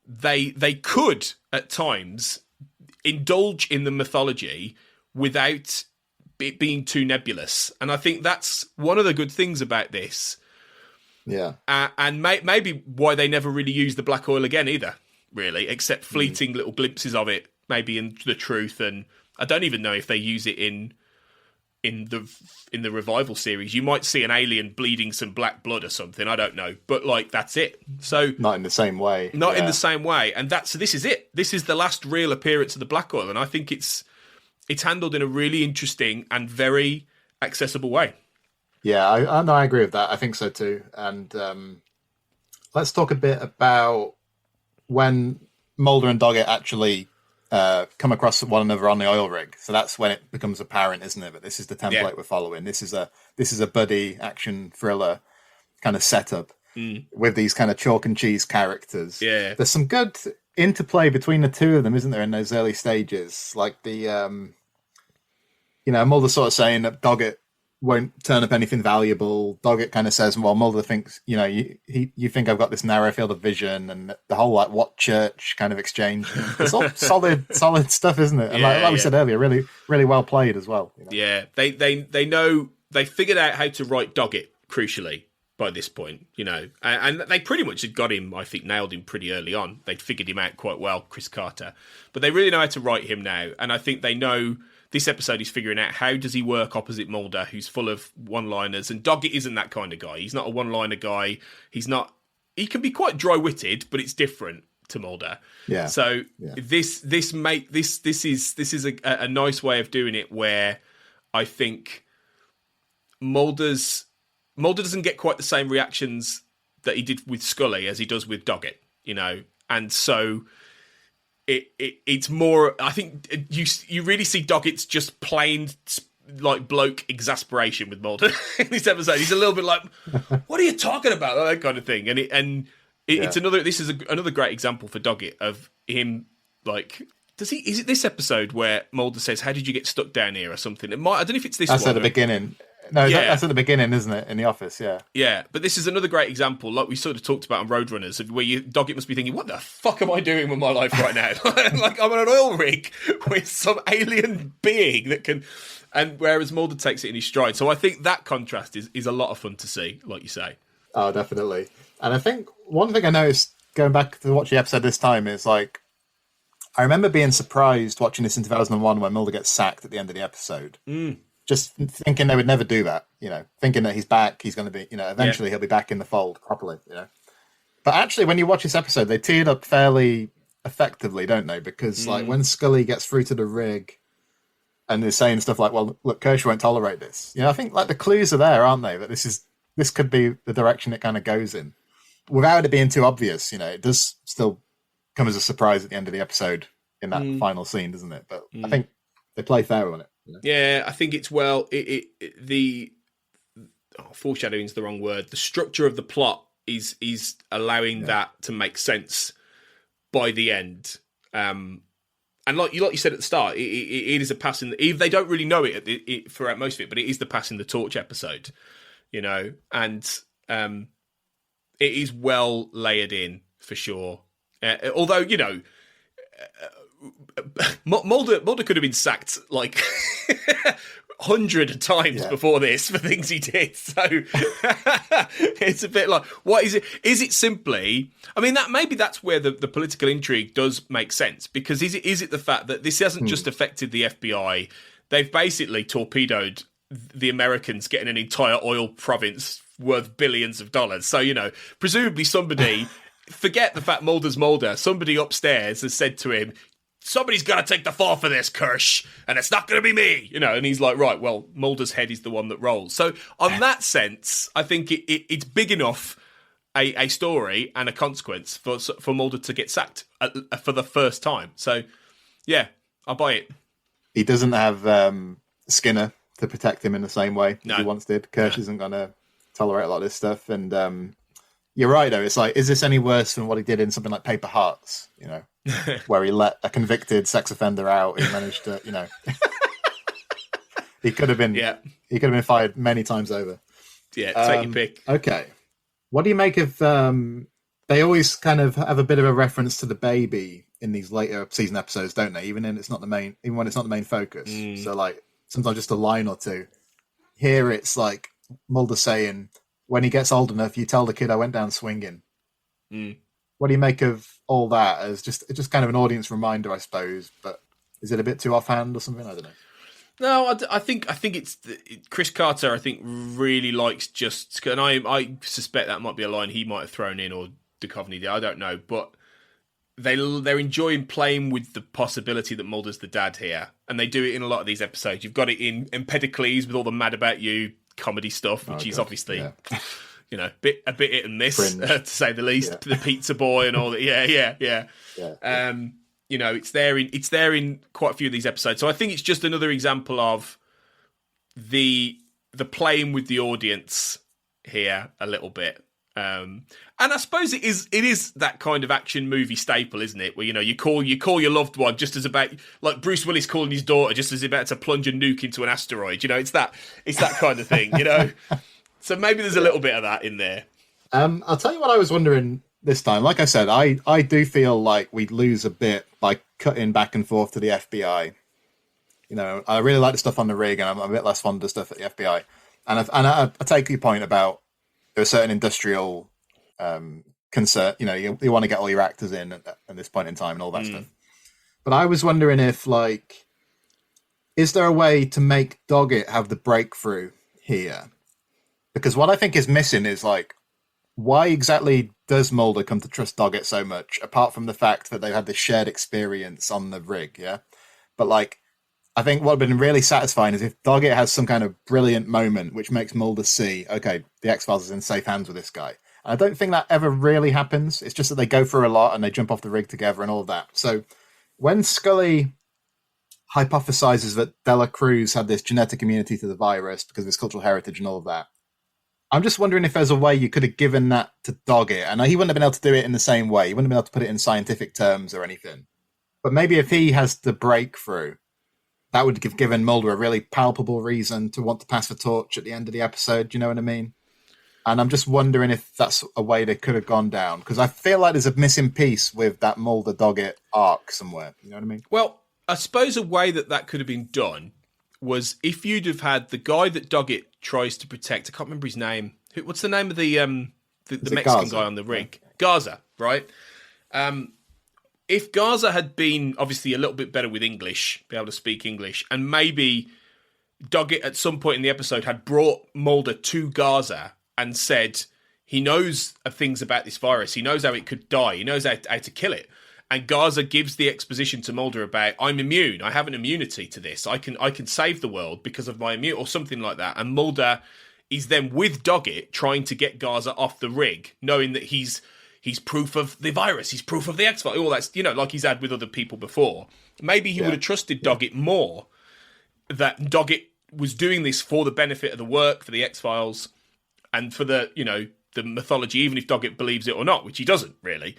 they could at times indulge in the mythology without it being too nebulous. And I think that's one of the good things about this. Yeah. And maybe why they never really use the black oil again either, really, except fleeting little glimpses of it, maybe in The Truth. And I don't even know if they use it in the revival series. You might see an alien bleeding some black blood or something. I don't know, but that's it. So not in the same way. Not in the same way. And this is it. This is the last real appearance of the black oil, and I think it's handled in a really interesting and very accessible way. Yeah, I agree with that. I think so too. And let's talk a bit about when Mulder and Doggett actually come across one another on the oil rig. So that's when it becomes apparent, isn't it? But this is the template we're following. This is a buddy action thriller kind of setup with these kind of chalk and cheese characters. Yeah, there's some good interplay between the two of them, isn't there? In those early stages, like the Mulder sort of saying that Doggett won't turn up anything valuable. Doggett kind of says, well, Mulder thinks, you think I've got this narrow field of vision, and the whole what church kind of exchange. It's all solid stuff, isn't it? And like we said earlier, really, really well played as well. Yeah, they know, they figured out how to write Doggett, crucially, by this point, and they pretty much had got him, I think, nailed him pretty early on. They'd figured him out quite well, Chris Carter. But they really know how to write him now, and I think they know this episode is figuring out how does he work opposite Mulder, who's full of one-liners, and Doggett isn't that kind of guy. He's not a one-liner guy. He can be quite dry-witted, but it's different to Mulder. Yeah. So this is a nice way of doing it, where I think Mulder doesn't get quite the same reactions that he did with Scully as he does with Doggett, and so it's more. I think you really see Doggett's just plain bloke exasperation with Mulder in this episode. He's a little bit like, "What are you talking about?" That kind of thing, it's another. This is another great example for Doggett of him Is it this episode where Mulder says, "How did you get stuck down here?" or something? I don't know if it's this. That's one. At the beginning. No, that's at the beginning, isn't it? In the office, yeah. Yeah, but this is another great example, like we sort of talked about on Roadrunners, where Doggett must be thinking, what the fuck am I doing with my life right now? Like, I'm on an oil rig with some alien being that can... And whereas Mulder takes it in his stride. So I think that contrast is a lot of fun to see, like you say. Oh, definitely. And I think one thing I noticed going back to watch the episode this time is like, I remember being surprised watching this in 2001 when Mulder gets sacked at the end of the episode. Just thinking they would never do that, thinking that he's back, he's going to be, eventually he'll be back in the fold properly, But actually, when you watch this episode, they tee it up fairly effectively, don't they? Because like when Scully gets through to the rig and they're saying stuff like, well, look, Kirsch won't tolerate this. I think like the clues are there, aren't they? That this could be the direction it kind of goes in. Without it being too obvious, it does still come as a surprise at the end of the episode in that final scene, doesn't it? But I think they play fair on it. Yeah, I think it's foreshadowing is the wrong word. The structure of the plot is allowing that to make sense by the end. And like you said at the start, it is a passing. If they don't really know it throughout most of it, but it is the passing the torch episode, and it is well layered in for sure. Although Mulder could have been sacked like 100 times before this for things he did. So it's a bit like, what is it? Is it simply? I mean, that's where the political intrigue does make sense, because is it the fact that this hasn't just affected the FBI? They've basically torpedoed the Americans getting an entire oil province worth billions of dollars. So presumably somebody. Forget the fact Mulder's Mulder. Somebody upstairs has said to him, somebody's got to take the fall for this, Kirsch, and it's not going to be me. And he's like, right, well, Mulder's head is the one that rolls. So on that sense, I think it's big enough a story and a consequence for Mulder to get sacked for the first time. So, yeah, I'll buy it. He doesn't have Skinner to protect him in the same way as he once did. Kirsch isn't going to tolerate a lot of this stuff, and you're right, though. It's like, is this any worse than what he did in something like Paper Hearts, where he let a convicted sex offender out? He managed to, he could have been fired many times over. Yeah, take your pick. Okay. What do you make of, they always kind of have a bit of a reference to the baby in these later season episodes, don't they? Even when it's not the main focus. So like, sometimes just a line or two. Here it's like Mulder saying, when he gets old enough, you tell the kid I went down swinging. What do you make of all that as just kind of an audience reminder, I suppose? But is it a bit too offhand or something? I don't know. No, I think it's Chris Carter. I think really likes and I suspect that might be a line he might have thrown in, or Duchovny did. I don't know, but they're enjoying playing with the possibility that Mulder's the dad here, and they do it in a lot of these episodes. You've got it in Empedocles with all the Mad About You comedy stuff, which is obviously, a bit hit and miss, to say the least. Yeah. The Pizza Boy and all that. Yeah. It's there in quite a few of these episodes. So I think it's just another example of the playing with the audience here a little bit. And I suppose it is that kind of action movie staple, isn't it? Where you call your loved one just as about, like Bruce Willis calling his daughter just as he's about to plunge a nuke into an asteroid. It's that kind of thing. So maybe there's a little bit of that in there. I'll tell you what I was wondering this time. Like I said, I do feel like we'd lose a bit by cutting back and forth to the FBI. I really like the stuff on the rig, and I'm a bit less fond of the stuff at the FBI. And I take your point about there are certain industrial concern. You want to get all your actors in at this point in time and all that stuff. But I was wondering if, like, is there a way to make Doggett have the breakthrough here? Because what I think is missing is, like, why exactly does Mulder come to trust Doggett so much, apart from the fact that they've had this shared experience on the rig, yeah? But, like, I think what would have been really satisfying is if Doggett has some kind of brilliant moment which makes Mulder see, okay, the X-Files is in safe hands with this guy. And I don't think that ever really happens. It's just that they go through a lot and they jump off the rig together and all of that. So when Scully hypothesizes that Dela Cruz had this genetic immunity to the virus because of his cultural heritage and all of that, I'm just wondering if there's a way you could have given that to Doggett. And he wouldn't have been able to do it in the same way. He wouldn't have been able to put it in scientific terms or anything. But maybe if he has the breakthrough, that would have given Mulder a really palpable reason to want to pass the torch at the end of the episode. Do you know what I mean? And I'm just wondering if that's a way they could have gone down. Because I feel like there's a missing piece with that Mulder-Doggett arc somewhere. You know what I mean? Well, I suppose a way that could have been done was if you'd have had the guy that Doggett tries to protect. I can't remember his name. What's the name of the the Mexican guy on the rig. Yeah. Garza, right? If Garza had been obviously a little bit better with English, be able to speak English, and maybe Doggett at some point in the episode had brought Mulder to Garza and said he knows things about this virus. He knows how it could die. He knows how to kill it. And Garza gives the exposition to Mulder about, I'm immune. I have an immunity to this. I can save the world because of my immune, or something like that. And Mulder is then with Doggett trying to get Garza off the rig, knowing that he's proof of the virus. He's proof of the X-Files. All that's, like he's had with other people before. Maybe he would have trusted Doggett more, that Doggett was doing this for the benefit of the work, for the X-Files, and for the, the mythology, even if Doggett believes it or not, which he doesn't really.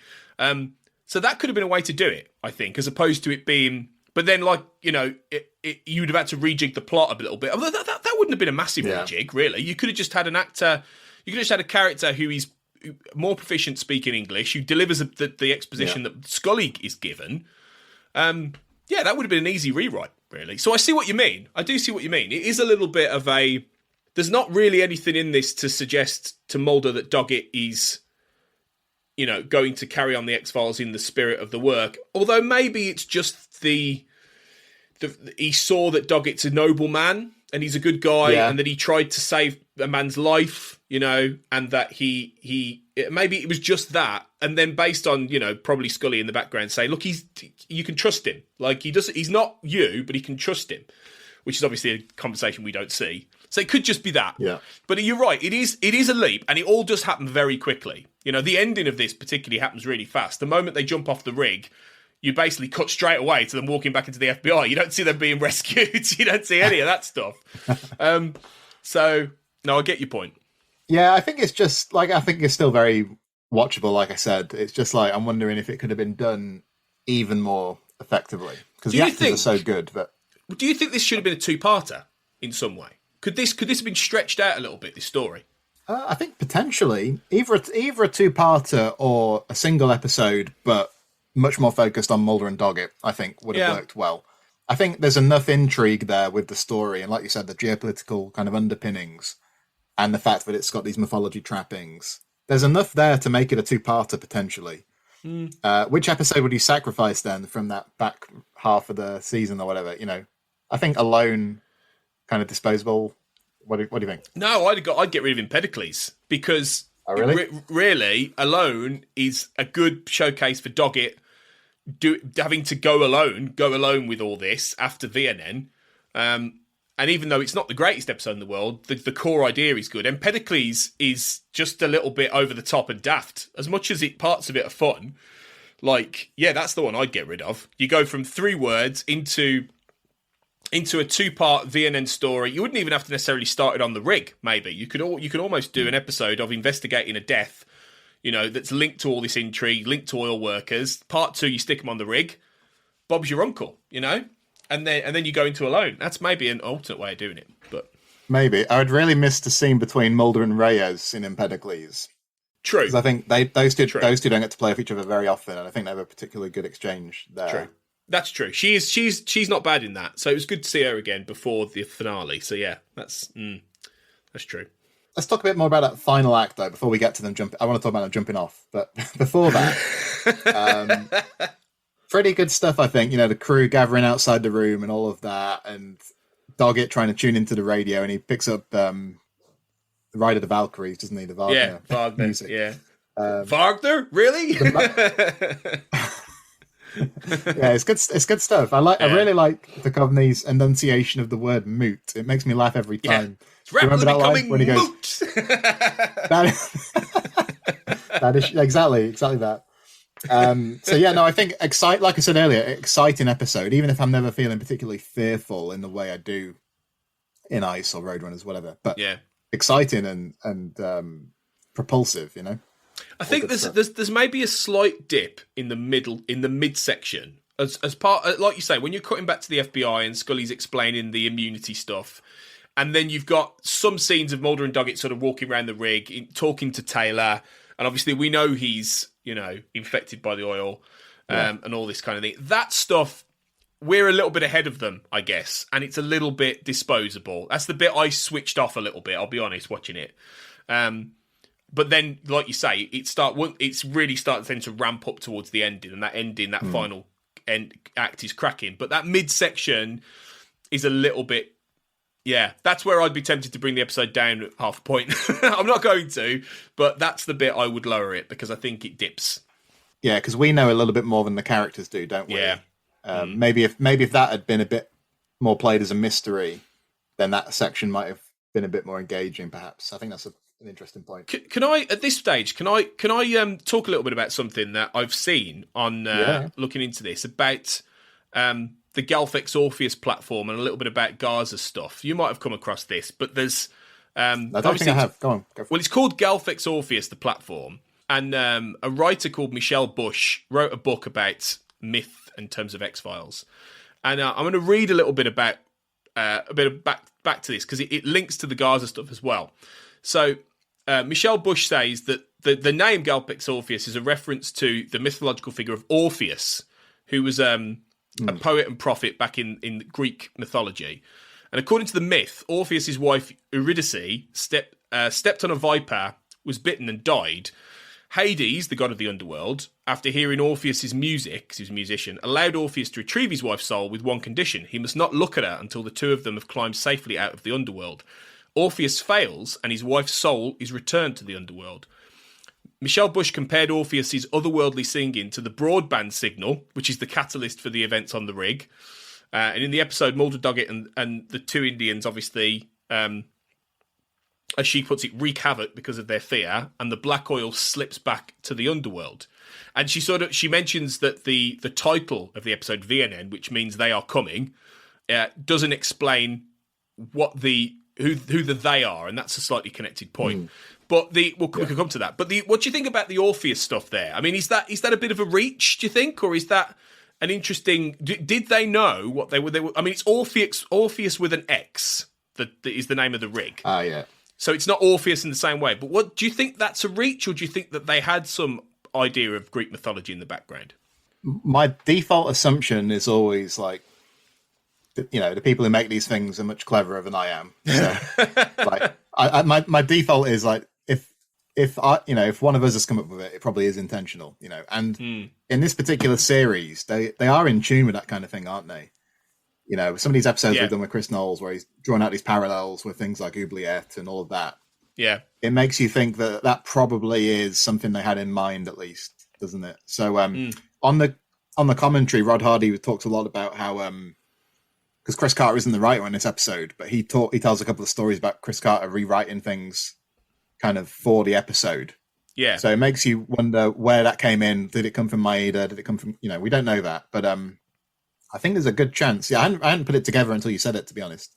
So that could have been a way to do it, I think, as opposed to it being... But then, you'd have had to rejig the plot a little bit. Although that wouldn't have been a massive rejig, really. You could have just had an actor... You could have just had a character who is more proficient speaking English, who delivers the exposition that Scully is given. That would have been an easy rewrite, really. So I see what you mean. I do see what you mean. It is a little bit of a... There's not really anything in this to suggest to Mulder that Doggett is... going to carry on the X-Files in the spirit of the work. Although maybe it's just he saw that Doggett's a noble man and he's a good guy and that he tried to save a man's life, and that maybe it was just that. And then based on, probably Scully in the background say, look, you can trust him. Like he's not you, but he can trust him, which is obviously a conversation we don't see. So it could just be that. Yeah. But you're right. It is a leap, and it all does happen very quickly. The ending of this particularly happens really fast. The moment they jump off the rig, you basically cut straight away to them walking back into the FBI. You don't see them being rescued. You don't see any of that stuff. So, no, I get your point. Yeah, I think it's just, I think it's still very watchable, like I said. It's just I'm wondering if it could have been done even more effectively. Because the actors are so good. But do you think this should have been a two-parter in some way? Could this have been stretched out a little bit, this story? I think potentially either a two-parter or a single episode, but much more focused on Mulder and Doggett, I think would have worked well. I think there's enough intrigue there with the story, and like you said, the geopolitical kind of underpinnings and the fact that it's got these mythology trappings. There's enough there to make it a two-parter potentially. Which episode would you sacrifice then from that back half of the season or whatever? I think Alone, kind of disposable. What do you think? No, I'd get rid of Empedocles because really, Alone is a good showcase for Doggett having to go alone with all this after Vienen. And even though it's not the greatest episode in the world, the core idea is good. Empedocles is just a little bit over the top and daft. As much as parts of it are fun, that's the one I'd get rid of. You go from 3 words into a 2-part Vienen story. You wouldn't even have to necessarily start it on the rig, maybe. You could almost do an episode of investigating a death, that's linked to all this intrigue, linked to oil workers. Part 2, you stick them on the rig. Bob's your uncle, and then you go into Alone. That's maybe an alternate way of doing it, but maybe. I would really miss the scene between Mulder and Reyes in Empedocles. True. Because I think those two don't get to play with each other very often, and I think they have a particularly good exchange there. True. That's true. She's not bad in that. So it was good to see her again before the finale. So yeah, that's true. Let's talk a bit more about that final act though. Before we get to them I want to talk about them jumping off, but before that, pretty good stuff. I think the crew gathering outside the room and all of that, and Doggett trying to tune into the radio, and he picks up the Ride of the Valkyries, doesn't he? The Wagner, Wagner music. Yeah, Wagner, really? Yeah, it's good. It's good stuff. I really like Duchovny's enunciation of the word "moot." It makes me laugh every time. Yeah. It's rapidly becoming when he goes, moot. that is exactly that. So yeah, no, I think like I said earlier, exciting episode. Even if I'm never feeling particularly fearful in the way I do in Ice or Roadrunners, whatever. But exciting and propulsive. I think there's maybe a slight dip in the midsection as part, like you say, when you're cutting back to the FBI and Scully's explaining the immunity stuff, and then you've got some scenes of Mulder and Doggett sort of walking around the rig, talking to Taylor, and obviously we know he's infected by the oil, and all this kind of thing. That stuff, we're a little bit ahead of them, I guess, and it's a little bit disposable. That's the bit I switched off a little bit. I'll be honest, watching it. but then, like you say, it's really starts then to ramp up towards the ending, and that final end act is cracking. But that midsection is a little bit, yeah, that's where I'd be tempted to bring the episode down at half a point. I'm not going to, but that's the bit I would lower it, because I think it dips. Yeah, because we know a little bit more than the characters do, don't we? Yeah. Maybe if that had been a bit more played as a mystery, then that section might have been a bit more engaging, perhaps. I think that's an interesting point. Can I, at this stage, can I talk a little bit about something that I've seen on looking into this about the Galfex Orpheus platform, and a little bit about Gaza stuff? You might have come across this, but there's I don't think I have. Go on. Go for it. Well, it's called Galfex Orpheus, the platform, and a writer called Michelle Bush wrote a book about myth in terms of X-Files, and I'm going to read a little bit about a bit of back to this, because it links to the Gaza stuff as well. So Michelle Bush says that the name Galfex Orpheus is a reference to the mythological figure of Orpheus, who was a poet and prophet back in Greek mythology. And according to the myth, Orpheus' wife Eurydice stepped on a viper, was bitten and died. Hades, the god of the underworld, after hearing Orpheus' music, 'cause he was a musician, allowed Orpheus to retrieve his wife's soul with one condition: he must not look at her until the two of them have climbed safely out of the underworld. Orpheus fails, and his wife's soul is returned to the underworld. Michelle Bush compared Orpheus' otherworldly singing to the broadband signal, which is the catalyst for the events on the rig. And in the episode, Mulder Doggett and the two Indians, obviously, as she puts it, wreak havoc because of their fear, and the black oil slips back to the underworld. And she mentions that the title of the episode, Vienen, which means they are coming, doesn't explain what who the they are, and that's a slightly connected point. But we can come to that. But what do you think about the Orpheus stuff there? I mean, is that a bit of a reach, do you think, or is that an interesting? Did they know what they were? I mean, it's Orpheus with an X. That is the name of the rig. Yeah. So it's not Orpheus in the same way. But what do you think? That's a reach, or do you think that they had some idea of Greek mythology in the background? My default assumption is always like, the people who make these things are much cleverer than I am. So, like, my default is like, if one of us has come up with it, it probably is intentional, And in this particular series, they are in tune with that kind of thing, aren't they? Some of these episodes we've done with Chris Knowles, where he's drawn out these parallels with things like Oubliette and all of that. Yeah, it makes you think that probably is something they had in mind, at least, doesn't it? So on the commentary, Rod Hardy talks a lot about how because Chris Carter isn't the writer on this episode, but he tells a couple of stories about Chris Carter rewriting things kind of for the episode. Yeah. So it makes you wonder where that came in. Did it come from Maeda? Did it come from, we don't know that. But I think there's a good chance. Yeah, I hadn't put it together until you said it, to be honest.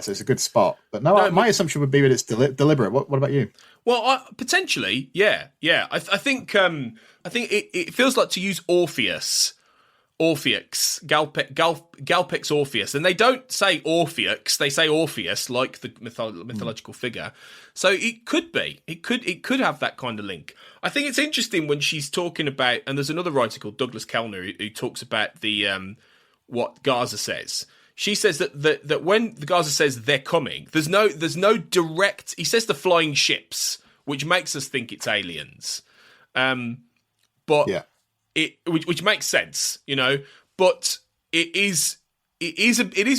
So it's a good spot. But my assumption would be that it's deliberate. What about you? Well, potentially, yeah. I think it feels like, to use Orpheus, Galpex Orpheus, and they don't say Orpheus, they say Orpheus, like the mythological figure. So it could be, it could have that kind of link. I think it's interesting when she's talking about, and there's another writer called Douglas Kellner who talks about the what Gaza says. She says that when the Gaza says they're coming, there's no direct. He says the flying ships, which makes us think it's aliens. But yeah. Which makes sense, but it is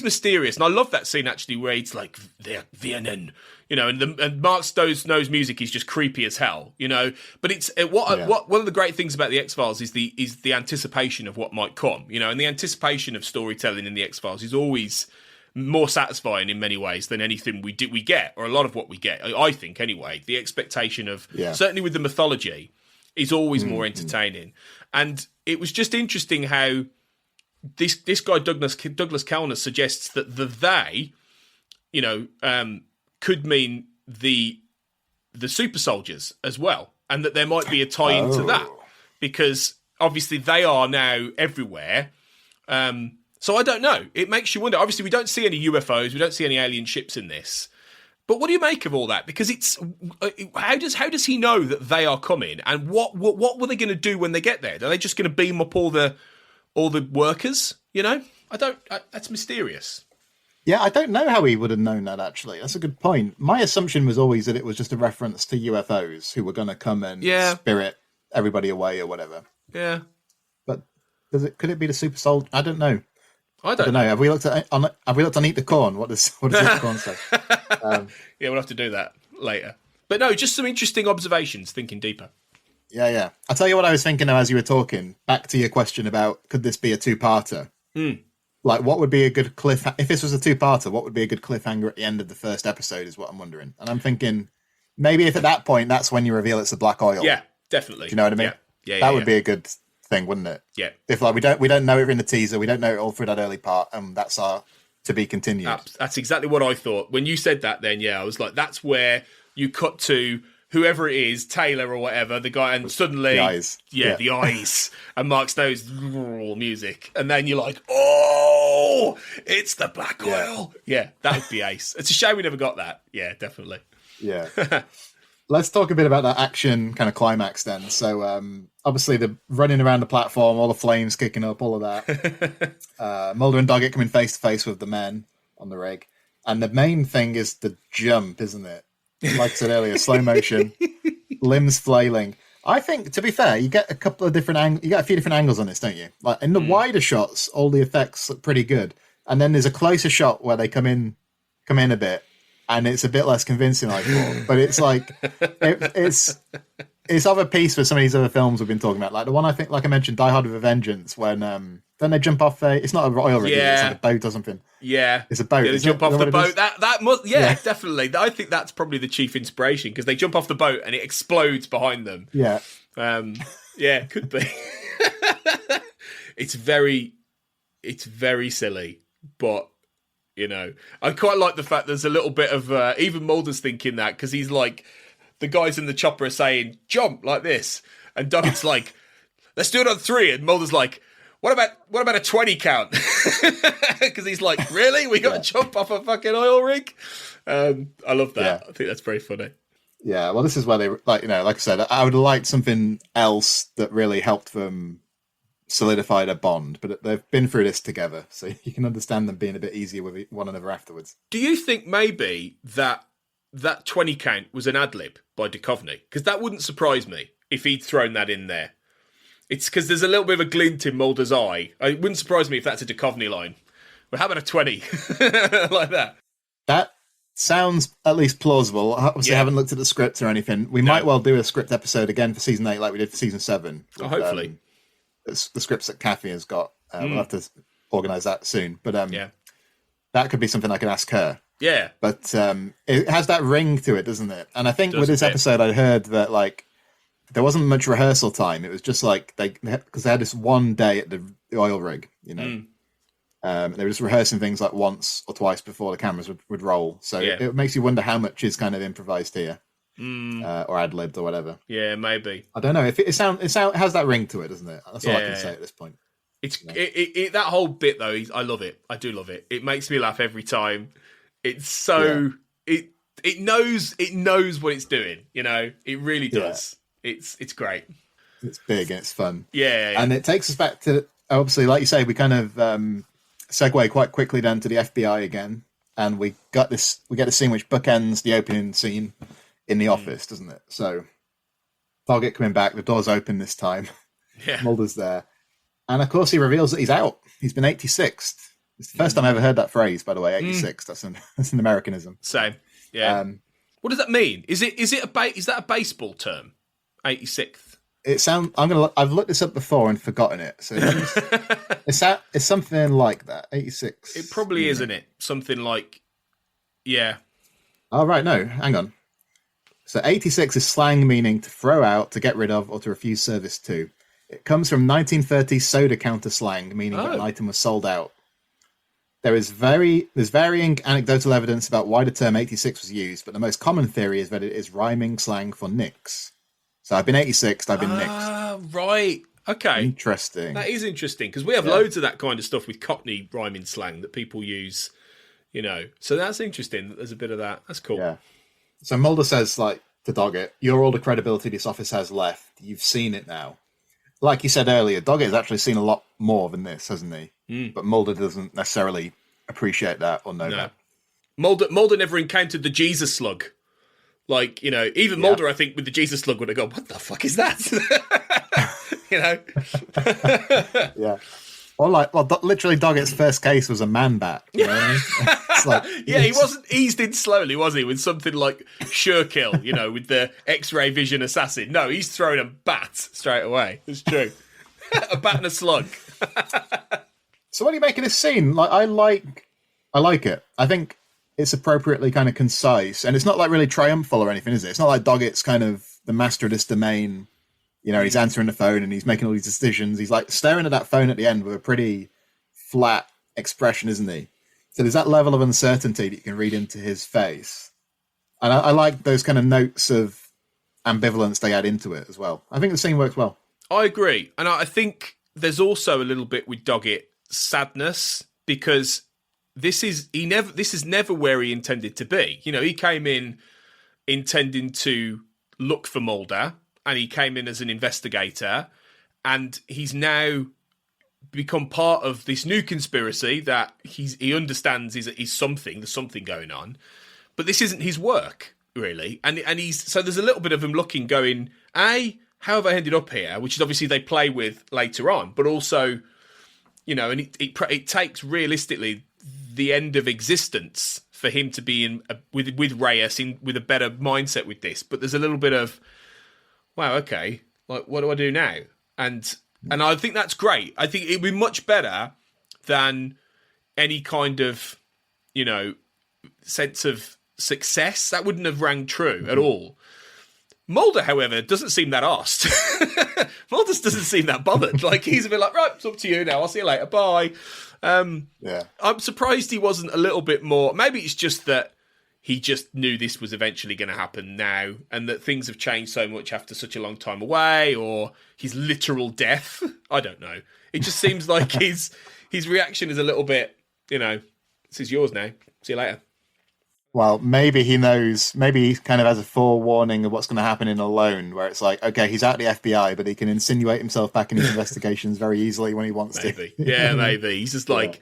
mysterious, and I love that scene actually where it's like they're Vienen, and Mark Snow's music is just creepy as hell, But it's what one of the great things about the X-Files is the anticipation of what might come, and the anticipation of storytelling in the X-Files is always more satisfying in many ways than anything we get, or a lot of what we get. I think anyway, the expectation of certainly with the mythology is always more entertaining. And it was just interesting how this guy Douglas Kellner suggests that the they, could mean the super soldiers as well, and that there might be a tie into that, because obviously they are now everywhere. So I don't know. It makes you wonder. Obviously, we don't see any UFOs, we don't see any alien ships in this. But what do you make of all that? Because it's how does he know that they are coming, and what were they going to do when they get there? Are they just going to beam up all the workers? I don't. That's mysterious. Yeah, I don't know how he would have known that, actually. That's a good point. My assumption was always that it was just a reference to UFOs who were going to come and spirit everybody away or whatever. Yeah. But could it be the super soldier? I don't know. I don't know. Have we looked on Eat the Corn? What does Eat the Corn say? Yeah, we'll have to do that later. But no, just some interesting observations, thinking deeper. Yeah. I'll tell you what I was thinking as you were talking. Back to your question about could this be a two-parter? Like, what would be a good if this was a two-parter, what would be a good cliffhanger at the end of the first episode is what I'm wondering. And I'm thinking maybe if at that point that's when you reveal it's the black oil. Yeah, definitely. Do you know what I mean? Yeah. That would be a good thing, wouldn't it? Yeah. If like we don't know it in the teaser, we don't know it all through that early part, and that's our to be continued. That's exactly what I thought. When you said that then, I was like, that's where you cut to whoever it is, Taylor or whatever, the guy, and suddenly... The eyes. Yeah, the eyes. And Mark Snow's music. And then you're like, oh, it's the black oil. Yeah, that would be ace. It's a shame we never got that. Yeah, definitely. Yeah. Let's talk a bit about that action kind of climax then. So, obviously, the running around the platform, all the flames kicking up, all of that. Mulder and Doggett coming face to face with the men on the rig. And the main thing is the jump, isn't it? Like I said earlier, slow motion, limbs flailing. I think, to be fair, you get a couple of different you get a few different angles on this, don't you? Like in the wider shots, all the effects look pretty good, and then there's a closer shot where they come in a bit, and it's a bit less convincing, I thought. But it's like it's of a piece for some of these other films we've been talking about, like the one I think, like I mentioned, Die Hard with a Vengeance, when then they jump off it's not a oil rig, it's like a boat or something. Yeah, it's a boat. They jump off the boat. That must, definitely. I think that's probably the chief inspiration because they jump off the boat and it explodes behind them. Yeah, could be. It's very silly, but I quite like the fact there's a little bit of even Mulder's thinking that because he's like the guys in the chopper are saying jump like this, and Duggan's like, let's do it on 3, and Mulder's like, What about a 20 count? Because he's like, really? We got to jump off a fucking oil rig? I love that. Yeah. I think that's very funny. Yeah, well, this is where they, like I said, I would have liked something else that really helped them solidify their bond, but they've been through this together, so you can understand them being a bit easier with one another afterwards. Do you think maybe that 20 count was an ad-lib by Duchovny? Because that wouldn't surprise me if he'd thrown that in there. It's because there's a little bit of a glint in Mulder's eye. It wouldn't surprise me if that's a Duchovny line. Well, how about a 20? Like that. That sounds at least plausible. Obviously, I haven't looked at the script or anything. We might well do a script episode again for season 8 like we did for season 7. With, hopefully. The scripts that Cathy has got. We'll have to organise that soon. But that could be something I can ask her. Yeah. But it has that ring to it, doesn't it? And I think with this episode, I heard that, like, there wasn't much rehearsal time. It was just like because they had this one day at the oil rig, they were just rehearsing things like once or twice before the cameras would roll. So it makes you wonder how much is kind of improvised here or ad-libbed or whatever. Yeah, maybe. I don't know. If it has that ring to it, doesn't it? That's all I can say at this point. It's that whole bit though. I love it. I do love it. It makes me laugh every time. It's so it knows what it's doing. It really does. It's great. It's big and it's fun. Yeah. And it takes us back to, obviously, like you say, we kind of segue quite quickly down to the FBI again, and we get the scene which bookends the opening scene in the office, doesn't it? So Target coming back, the door's open this time. Yeah. Mulder's there, and of course he reveals that he's out. He's been 86th. It's the first time I ever heard that phrase, by the way. 86. That's an Americanism. Same. Yeah. What does that mean? Is that a baseball term? 86th. I've looked this up before and forgotten it. So it's something like that. 86. It probably is, isn't it? Something like, yeah. Oh, right. No, hang on. So 86 is slang meaning to throw out, to get rid of, or to refuse service to. It comes from 1930s soda counter slang, meaning that an item was sold out. There's varying anecdotal evidence about why the term 86 was used, but the most common theory is that it is rhyming slang for nicks. So I've been 86th, I've been nicked. Ah, right. Okay. Interesting. That is interesting, because we have loads of that kind of stuff with Cockney rhyming slang that people use, So that's interesting. There's a bit of that. That's cool. Yeah. So Mulder says, like, to Doggett, you're all the credibility this office has left. You've seen it now. Like you said earlier, Doggett has actually seen a lot more than this, hasn't he? But Mulder doesn't necessarily appreciate that or know that. Mulder never encountered the Jesus slug. Like, even Mulder, I think, with the Jesus slug would have gone, what the fuck is that? Yeah. Or literally Doggett's first case was a man bat. You know what I mean? It's like, he wasn't eased in slowly, was he? With something like Sherkill, with the X-ray vision assassin. No, he's throwing a bat straight away. It's true. A bat and a slug. So what do you make of this scene? I like it. I think it's appropriately kind of concise, and it's not like really triumphal or anything, is it? It's not like Doggett's kind of the master of this domain. He's answering the phone and he's making all these decisions. He's like staring at that phone at the end with a pretty flat expression, isn't he? So there's that level of uncertainty that you can read into his face. And I like those kind of notes of ambivalence they add into it as well. I think the scene works well. I agree. And I think there's also a little bit with Doggett sadness, because this is never where he intended to be. He came in intending to look for Mulder, and he came in as an investigator, and he's now become part of this new conspiracy that he understands is something. There's something going on, but this isn't his work really. And so there's a little bit of him looking, going, how have I ended up here? Which is obviously they play with later on, but also, and it takes realistically the end of existence for him to be with Reyes with a better mindset with this. But there's a little bit of, wow, okay, like what do I do now? And I think that's great. I think it'd be much better than any kind of, sense of success. That wouldn't have rang true at all. Mulder, however, doesn't seem that arsed. Mulder doesn't seem that bothered. Like, he's a bit like, right, it's up to you now. I'll see you later. Bye. Yeah. I'm surprised he wasn't a little bit more. Maybe it's just that he just knew this was eventually going to happen now, and that things have changed so much after such a long time away, or his literal death. I don't know. It just seems like his reaction is a little bit, this is yours now. See you later. Well, maybe he knows, maybe he kind of has a forewarning of what's going to happen in Alone, where it's like, okay, he's out the FBI, but he can insinuate himself back in his investigations very easily when he wants to. Yeah, maybe. He's just like,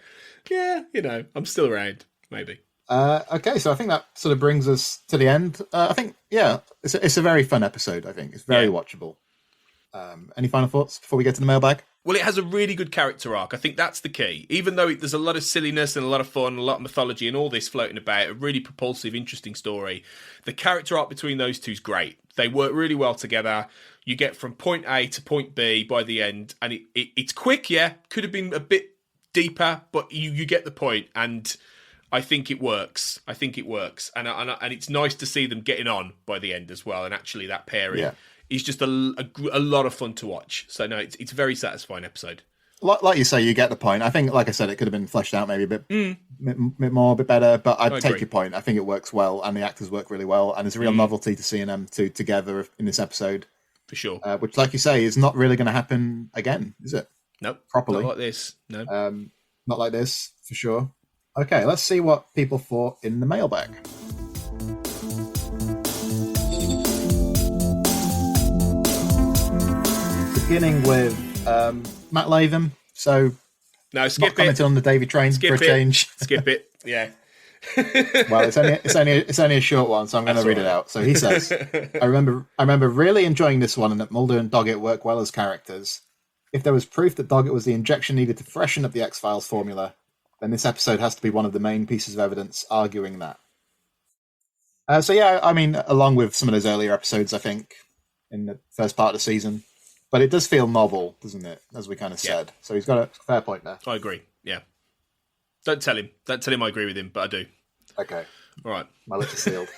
I'm still around. Maybe. Okay, so I think that sort of brings us to the end. I think, it's a very fun episode, I think. It's very watchable. Any final thoughts before we get to the mailbag? Well, it has a really good character arc. I think that's the key. Even though there's a lot of silliness and a lot of fun, a lot of mythology and all this floating about, a really propulsive, interesting story, the character arc between those two is great. They work really well together. You get from point A to point B by the end, and it's quick, could have been a bit deeper, but you get the point, and I think it works. And it's nice to see them getting on by the end as well, and actually that pairing is just a lot of fun to watch. So no, it's a very satisfying episode. Like you say, you get the point. I think, like I said, it could have been fleshed out maybe a bit more, a bit better, but I take your point. I think it works well, and the actors work really well, and there's a real novelty to seeing them two together in this episode. For sure. Which, like you say, is not really going to happen again, is it? Nope. Properly. Not like this. No. Not like this, for sure. Okay, let's see what people thought in the mailbag. Beginning with Matt Latham. So, no, skip not commenting on the Davy train for a change. Skip it. Yeah. Well, it's only a short one, so I'm going to read it out. So he says, I remember really enjoying this one, and that Mulder and Doggett work well as characters. If there was proof that Doggett was the injection needed to freshen up the X-Files formula, then this episode has to be one of the main pieces of evidence arguing that. Along with some of those earlier episodes, I think, in the first part of the season. But it does feel novel, doesn't it? As we kind of said. So he's got a fair point there. I agree, yeah. Don't tell him I agree with him, but I do. Okay. All right. My lips are sealed.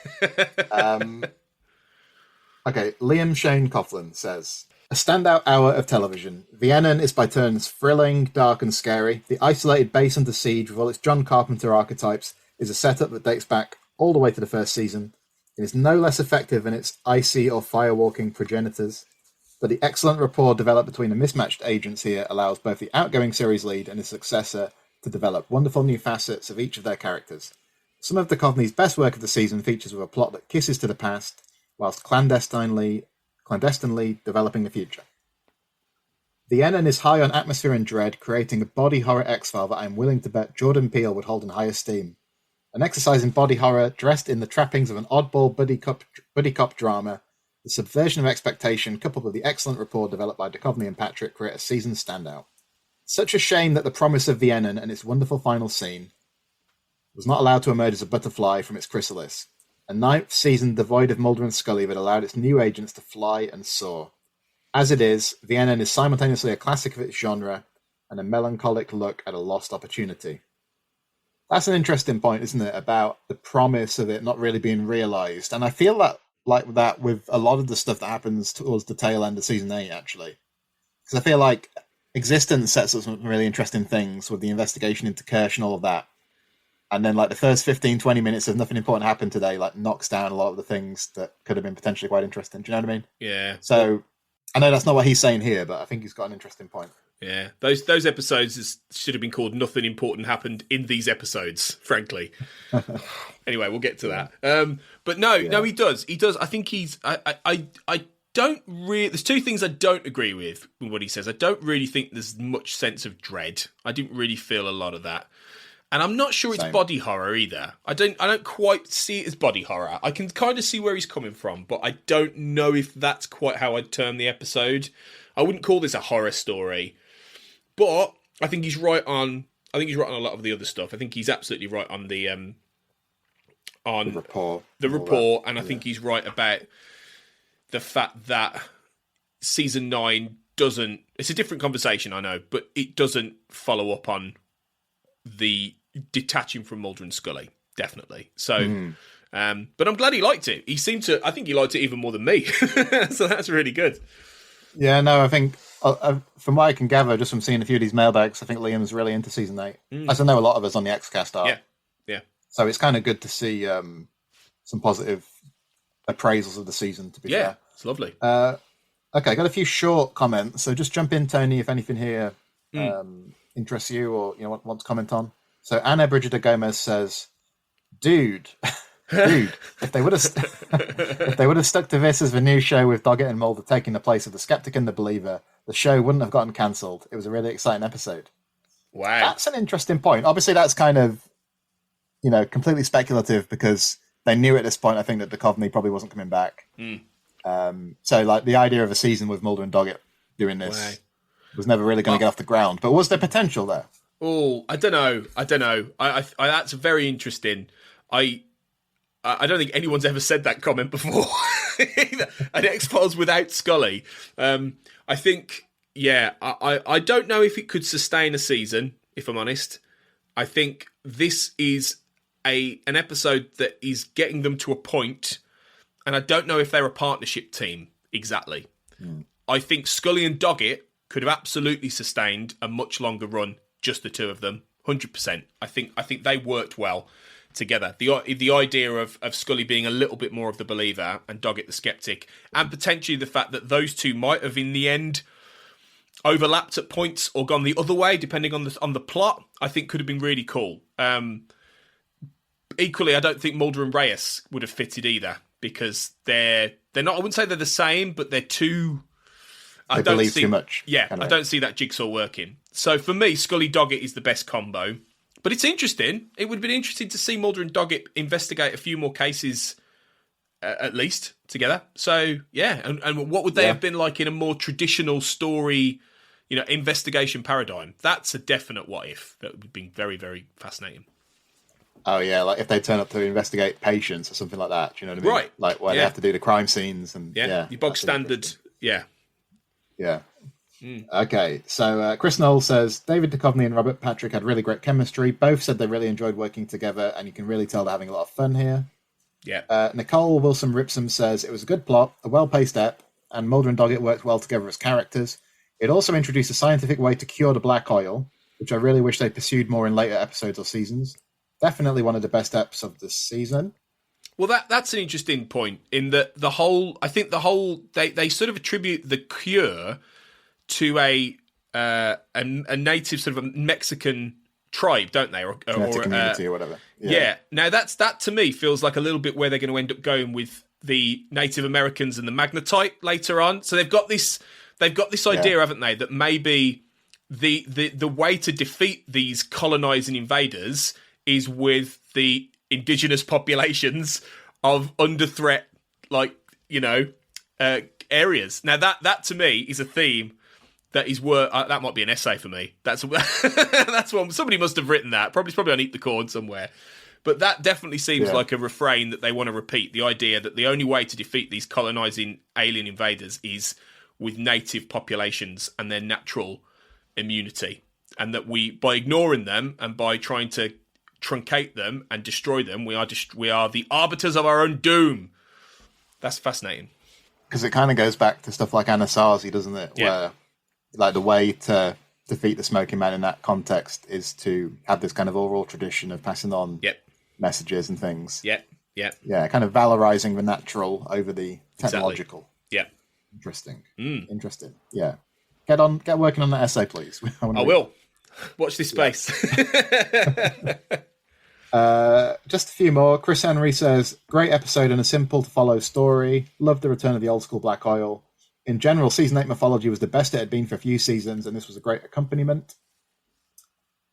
Okay, Liam Shane Coughlin says, a standout hour of television. Vienen is by turns thrilling, dark and scary. The isolated base under siege with all its John Carpenter archetypes is a setup that dates back all the way to the first season. It is no less effective than its icy or firewalking progenitors. But the excellent rapport developed between the mismatched agents here allows both the outgoing series lead and his successor to develop wonderful new facets of each of their characters. Some of Duchovny's best work of the season features with a plot that kisses to the past, whilst clandestinely developing the future. Vienen is high on atmosphere and dread, creating a body horror X-File that I'm willing to bet Jordan Peele would hold in high esteem. An exercise in body horror dressed in the trappings of an oddball buddy cop drama. The subversion of expectation, coupled with the excellent rapport developed by Duchovny and Patrick, create a season standout. Such a shame that the promise of Vienen and its wonderful final scene was not allowed to emerge as a butterfly from its chrysalis. A ninth season devoid of Mulder and Scully that allowed its new agents to fly and soar. As it is, Vienen is simultaneously a classic of its genre and a melancholic look at a lost opportunity. That's an interesting point, isn't it, about the promise of it not really being realised. And I feel that like that with a lot of the stuff that happens towards the tail end of season 8, actually. Because I feel like Existence sets up some really interesting things with the investigation into Kirsch and all of that. And then like the first 15-20 minutes of nothing important happened today, like knocks down a lot of the things that could have been potentially quite interesting. Do you know what I mean? Yeah. So I know that's not what he's saying here, but I think he's got an interesting point. Yeah, those episodes should have been called "Nothing Important Happened in These Episodes." Frankly, anyway, we'll get to that. But no, he does. I think he's. I don't really. There's two things I don't agree with what he says. I don't really think there's much sense of dread. I didn't really feel a lot of that, and I'm not sure it's body horror either. I don't quite see it as body horror. I can kind of see where he's coming from, but I don't know if that's quite how I'd term the episode. I wouldn't call this a horror story. But I think he's right on. I think he's right on a lot of the other stuff. I think he's absolutely right on the rapport, and I think he's right about the fact that season 9 doesn't. It's a different conversation, I know, but it doesn't follow up on the detaching from Mulder and Scully. Definitely. So, but I'm glad he liked it. He seemed to. I think he liked it even more than me. So that's really good. Yeah, no, I think. From what I can gather, just from seeing a few of these mailbags, I think Liam's really into season 8. As I know a lot of us on the Xcast are. Yeah. So it's kind of good to see some positive appraisals of the season, to be fair. Yeah, it's lovely. Okay, got a few short comments. So just jump in, Tony, if anything here interests you or want to comment on. So Anna Brigida Gomez says, Dude, if they would have stuck to this as the new show with Doggett and Mulder taking the place of the skeptic and the believer, the show wouldn't have gotten cancelled. It was a really exciting episode. Wow. That's an interesting point. Obviously, that's kind of, completely speculative because they knew at this point, I think, that Duchovny probably wasn't coming back. So, like, the idea of a season with Mulder and Doggett doing this was never really going to get off the ground. But was there potential there? Oh, I don't know. I that's very interesting. I don't think anyone's ever said that comment before. An X-Files without Scully. I think, I don't know if it could sustain a season, if I'm honest. I think this is an episode that is getting them to a point, and I don't know if they're a partnership team exactly. I think Scully and Doggett could have absolutely sustained a much longer run, just the two of them, 100%. I think they worked well together. The idea of Scully being a little bit more of the believer and Doggett the skeptic, and potentially the fact that those two might have in the end overlapped at points or gone the other way, depending on the plot, I think could have been really cool. Equally, I don't think Mulder and Reyes would have fitted either, because they're not. I wouldn't say they're the same, but they're too. They believe too much. Yeah, I don't see that jigsaw working. So for me, Scully Doggett is the best combo. But it's interesting. It would have been interesting to see Mulder and Doggett investigate a few more cases, at least, together. So, yeah. And what would they have been like in a more traditional story, investigation paradigm? That's a definite what if. That would have been very, very fascinating. Oh, yeah. Like if they turn up to investigate patients or something like that. Do you know what I mean? Right. Like where they have to do the crime scenes. And your bog standard. Yeah. Okay, so Chris Knoll says, David Duchovny and Robert Patrick had really great chemistry. Both said they really enjoyed working together, and you can really tell they're having a lot of fun here. Yeah. Nicole Wilson-Ripsom says, it was a good plot, a well-paced ep, and Mulder and Doggett worked well together as characters. It also introduced a scientific way to cure the black oil, which I really wish they pursued more in later episodes or seasons. Definitely one of the best eps of this season. Well, that's an interesting point, in that they sort of attribute the cure to a native sort of a Mexican tribe, don't they? Or community or whatever. Yeah. Now that to me feels like a little bit where they're going to end up going with the Native Americans and the magnetite later on. So they've got this they've got this idea, haven't they, that maybe the way to defeat these colonizing invaders is with the indigenous populations of under threat, like, areas. Now that to me is a theme that is worth. That might be an essay for me. That's one. Somebody must have written that. Probably on Eat the Corn somewhere. But that definitely seems like a refrain that they want to repeat. The idea that the only way to defeat these colonizing alien invaders is with native populations and their natural immunity, and that by ignoring them and by trying to truncate them and destroy them, we are the arbiters of our own doom. That's fascinating. Because it kind of goes back to stuff like Anasazi, doesn't it? Yeah. Where, like, the way to defeat the Smoking Man in that context is to have this kind of oral tradition of passing on messages and things. Yeah, kind of valorizing the natural over the technological. Exactly. Interesting. Yeah. Get working on that essay, please. I will. Watch this space. Just a few more. Chris Henry says, great episode and a simple to follow story. Loved the return of the old school Black Oil. In general, season 8 mythology was the best it had been for a few seasons, and this was a great accompaniment.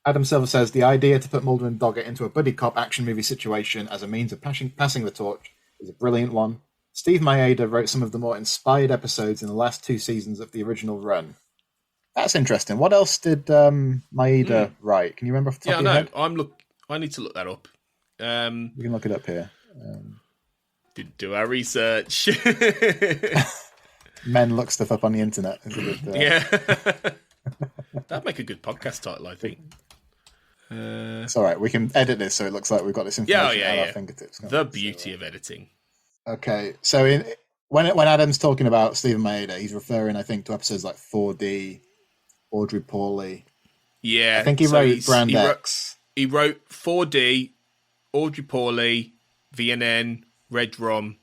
Adam Silver says, the idea to put Mulder and Doggett into a buddy cop action movie situation as a means of passing the torch is a brilliant one. Steve Maeda wrote some of the more inspired episodes in the last 2 seasons of the original run. That's interesting. What else did Maeda write? Can you remember off the top of your head? I need to look that up. We can look it up here. Didn't do our research. Men look stuff up on the internet. Yeah. That'd make a good podcast title, I think. It's all right. We can edit this so it looks like we've got this information at our fingertips. The beauty of editing. Okay, so when Adam's talking about Stephen Maeda, he's referring, I think, to episodes like 4D, Audrey Pauly. Yeah. I think he wrote Brand X. He wrote 4D, Audrey Pauly, Vienen, Red Rum,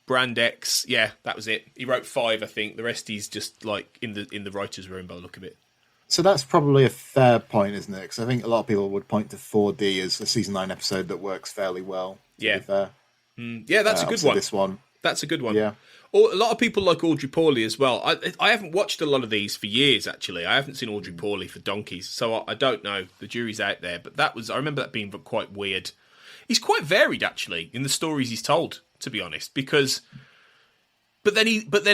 Brand X. Yeah, that was it. He wrote 5, I think. The rest he's just like in the writer's room by the look of it. So that's probably a fair point, isn't it? Because I think a lot of people would point to 4D as a season 9 episode that works fairly well. Yeah. Fair. Yeah, that's a good one. This one. That's a good one. Yeah. Or a lot of people like Audrey Pauly as well. I haven't watched a lot of these for years, actually. I haven't seen Audrey Pauly for donkeys, so I don't know. The jury's out there. But I remember that being quite weird. He's quite varied, actually, in the stories he's told, to be honest, because... But then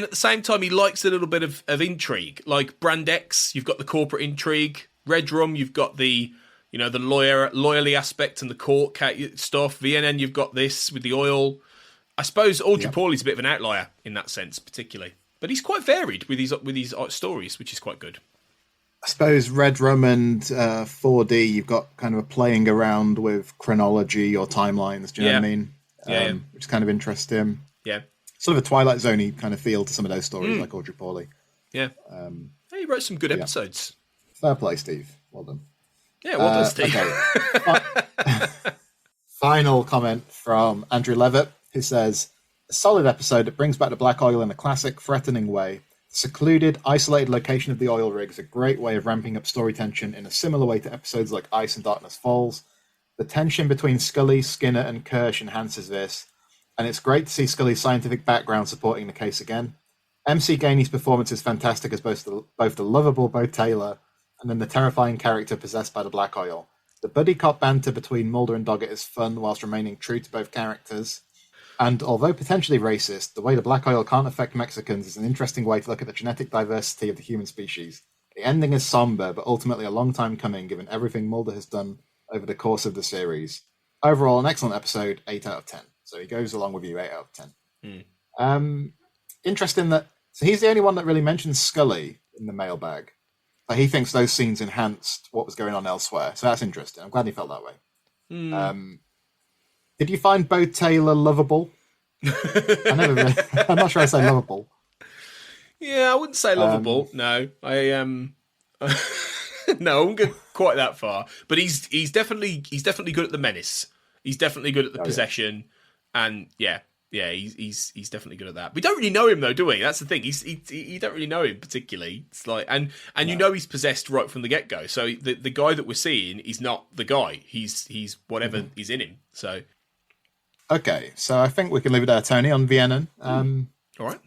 at the same time, he likes a little bit of intrigue. Like Brand X, you've got the corporate intrigue. Red Rum, you've got the lawyerly aspect and the court stuff. VNN, you've got this with the oil. I suppose Audrey Pauly's a bit of an outlier in that sense, particularly. But he's quite varied with these stories, which is quite good. I suppose Red Rum and 4D, you've got kind of a playing around with chronology or timelines. Do you know what I mean? Which is kind of interesting. Yeah. Sort of a Twilight Zone-y kind of feel to some of those stories, like Audrey Pauly. Yeah. He wrote some good episodes. Fair play, Steve. Well done. Yeah, well done, Steve. Okay. Final comment from Andrew Levitt, who says, a solid episode that brings back the Black Oil in a classic, threatening way. The secluded, isolated location of the oil rig is a great way of ramping up story tension in a similar way to episodes like Ice and Darkness Falls. The tension between Scully, Skinner, and Kirsch enhances this, and it's great to see Scully's scientific background supporting the case again. MC Gainey's performance is fantastic as both the lovable Bo Taylor and then the terrifying character possessed by the Black Oil. The buddy cop banter between Mulder and Doggett is fun whilst remaining true to both characters. And although potentially racist, the way the Black Oil can't affect Mexicans is an interesting way to look at the genetic diversity of the human species. The ending is somber, but ultimately a long time coming given everything Mulder has done over the course of the series. Overall, an excellent episode, 8 out of 10. So he goes along with you, 8 out of 10. Interesting that... So he's the only one that really mentions Scully in the mailbag. But he thinks those scenes enhanced what was going on elsewhere. So that's interesting. I'm glad he felt that way. Did you find Bo Taylor lovable? I'm not sure I say lovable. Yeah, I wouldn't say lovable. No, no, I wouldn't go quite that far. But he's definitely good at the menace. He's definitely good at the possession, and he's definitely good at that. We don't really know him though, do we? That's the thing. You don't really know him particularly. It's like and you know he's possessed right from the get go. So the guy that we're seeing is not the guy. He's whatever is in him. So okay, so I think we can leave it there, Tony, on Vienen. All right.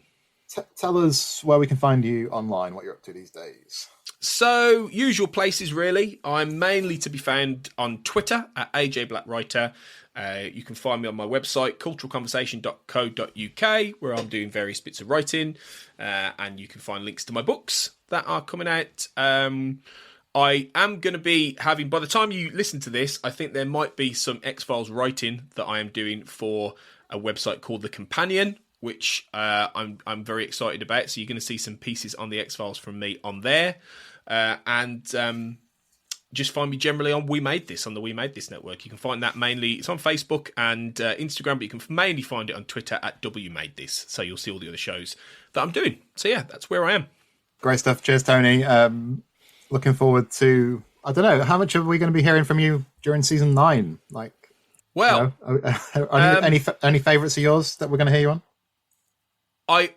tell us where we can find you online, what you're up to these days. So, usual places, really. I'm mainly to be found on Twitter at AJBlackWriter. You can find me on my website, culturalconversation.co.uk, where I'm doing various bits of writing. And you can find links to my books that are coming out. I am going to be having, by the time you listen to this, I think there might be some X-Files writing that I am doing for a website called The Companion, which I'm very excited about. So you're going to see some pieces on the X-Files from me on there. And just find me generally on We Made This, on the We Made This network. You can find that mainly, it's on Facebook and Instagram, but you can mainly find it on Twitter at W Made This. So you'll see all the other shows that I'm doing. So yeah, that's where I am. Great stuff. Cheers, Tony. Looking forward to, I don't know, how much are we going to be hearing from you during season 9? Like, well, any favourites of yours that we're going to hear you on? I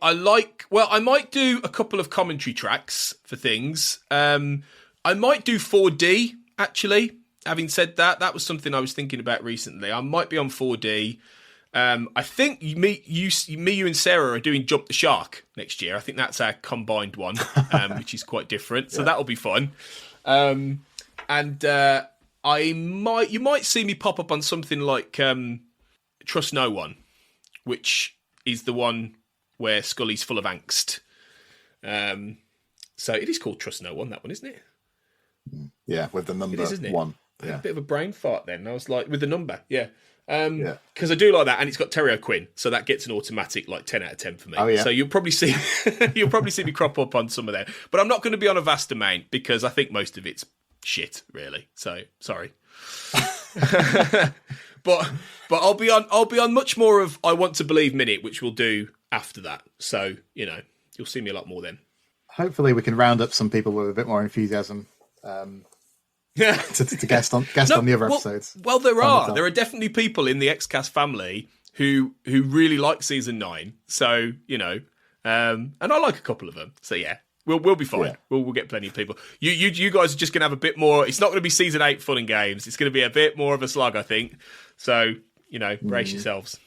might do a couple of commentary tracks for things. I might do 4D, actually. Having said that, that was something I was thinking about recently. I might be on 4D. I think you and Sarah are doing Jump the Shark next year. I think that's our combined one, which is quite different. So that'll be fun. You might see me pop up on something like Trust No One, which is the one where Scully's full of angst. So it is called Trust No One, that one, isn't it? Yeah, with the number isn't it? 1. I had a bit of a brain fart then. I was like, with the number, yeah. Because I do like that, and it's got Terry O'Quinn, so that gets an automatic 10 out of 10 for me. Oh, yeah. So you'll probably see me crop up on some of that, but I'm not going to be on a vast domain because I think most of it's shit, really. So sorry, but I'll be on much more of I Want to Believe Minute, which we'll do after that. So you'll see me a lot more then. Hopefully, we can round up some people with a bit more enthusiasm. To guest on the other episodes. Well, there are definitely people in the XCast family who really like season 9. So and I like a couple of them. So yeah, we'll be fine. Yeah. We'll get plenty of people. You guys are just gonna have a bit more. It's not going to be season 8 fun and games. It's going to be a bit more of a slug, I think. So brace yourselves.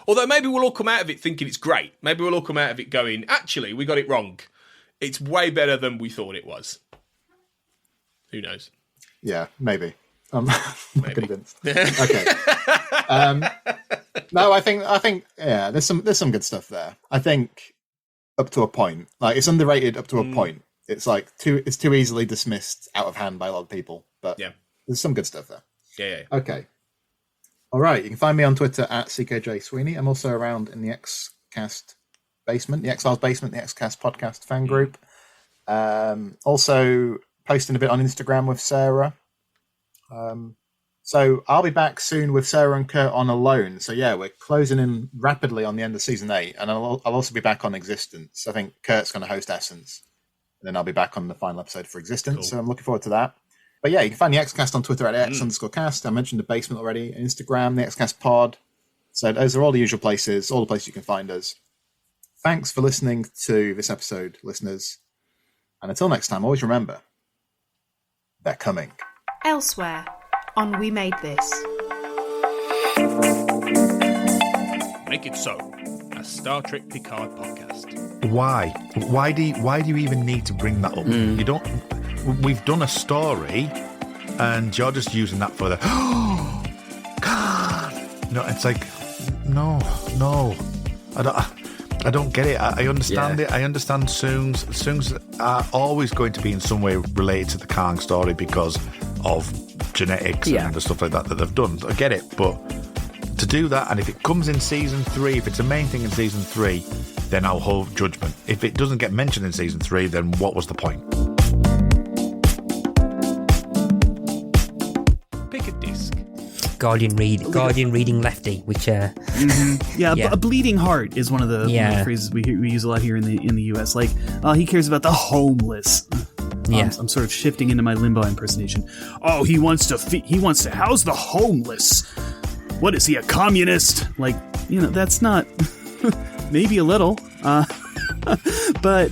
Although maybe we'll all come out of it thinking it's great. Maybe we'll all come out of it going, actually, we got it wrong. It's way better than we thought it was. Who knows? Yeah, maybe. I'm not convinced. Okay. No, I think yeah, there's some good stuff there. I think up to a point. Like it's underrated up to a point. It's it's too easily dismissed out of hand by a lot of people. But yeah, there's some good stuff there. Yeah. Okay. All right. You can find me on Twitter at CKJ Sweeney. I'm also around in the XCast basement, the X-Files basement, the XCast podcast fan group. Also posting a bit on Instagram with Sarah. So I'll be back soon with Sarah and Kurt on Alone. So yeah, we're closing in rapidly on the end of season 8, and I'll also be back on Existence. I think Kurt's going to host Essence, and then I'll be back on the final episode for Existence. Cool. So I'm looking forward to that. But yeah, you can find the XCast on Twitter at X_cast. I mentioned the basement already. Instagram, the XCast pod. So those are all the usual places, all the places you can find us. Thanks for listening to this episode, listeners. And until next time, always remember, they're coming. Elsewhere on We Made This. Make it so. A Star Trek Picard podcast. Why? Why do you even need to bring that up? You don't. We've done a story, and you're just using that for the. Oh God! No, it's like no. I don't get it. I understand it. I understand Soongs are always going to be in some way related to the Kang story because of genetics and the stuff like that they've done. I get it, but to do that, and if it comes in season 3, if it's a main thing in season 3, then I'll hold judgment. If it doesn't get mentioned in season 3, then what was the point? Pick a disc. Guardian reading lefty, which A bleeding heart is one of the phrases we use a lot here in the US. Like, he cares about the homeless. I'm sort of shifting into my Limbo impersonation. Oh, he wants to house the homeless. What is he, a communist? Like, that's not maybe a little, but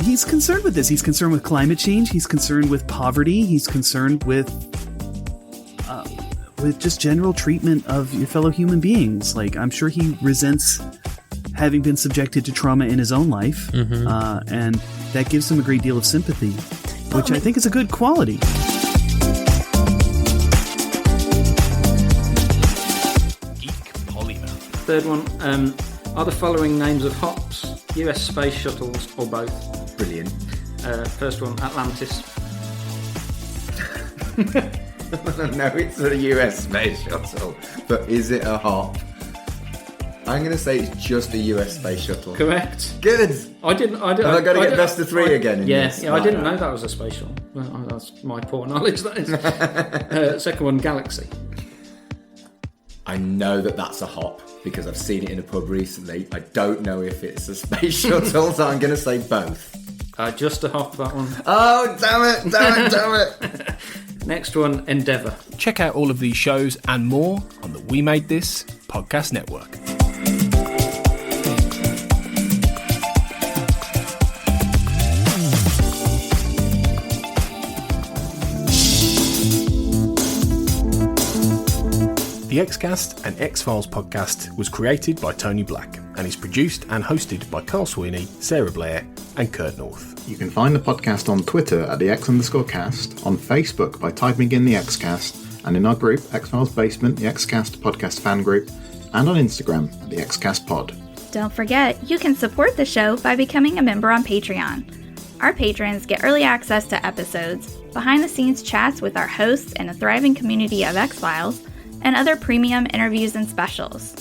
he's concerned with this. He's concerned with climate change. He's concerned with poverty. He's concerned with just general treatment of your fellow human beings. Like, I'm sure he resents having been subjected to trauma in his own life, and that gives him a great deal of sympathy, which I think is a good quality. Third one, are the following names of hops US space shuttles or both? Brilliant. First one, Atlantis. No, it's a US space shuttle, but is it a hop? I'm going to say it's just a US space shuttle. Correct. Good. Have I got to get best of three again? Yeah, I didn't know that was a space shuttle. Well, that's my poor knowledge, that is. Second one, Galaxy. I know that's a hop because I've seen it in a pub recently. I don't know if it's a space shuttle, so I'm going to say both. Just a hop, that one. Oh, damn it. Next one, Endeavour. Check out all of these shows and more on the We Made This podcast network. The Xcast and X-Files podcast was created by Tony Black and is produced and hosted by Carl Sweeney, Sarah Blair and Kurt North. You can find the podcast on Twitter at the X_cast, on Facebook by typing in the Xcast, and in our group, X-Files Basement, the Xcast podcast fan group, and on Instagram at the Xcast pod. Don't forget, you can support the show by becoming a member on Patreon. Our patrons get early access to episodes, behind-the-scenes chats with our hosts and a thriving community of X-Files, and other premium interviews and specials.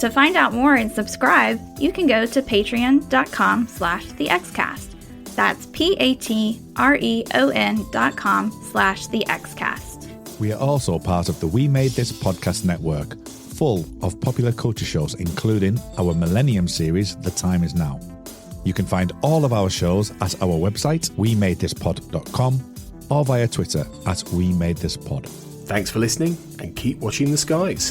To find out more and subscribe, you can go to patreon.com/thexcast. That's patreon.com/thexcast. We are also part of the We Made This podcast network, full of popular culture shows, including our Millennium series, The Time Is Now. You can find all of our shows at our website, wemadethispod.com, or via Twitter at wemadethispod. Thanks for listening and keep watching the skies.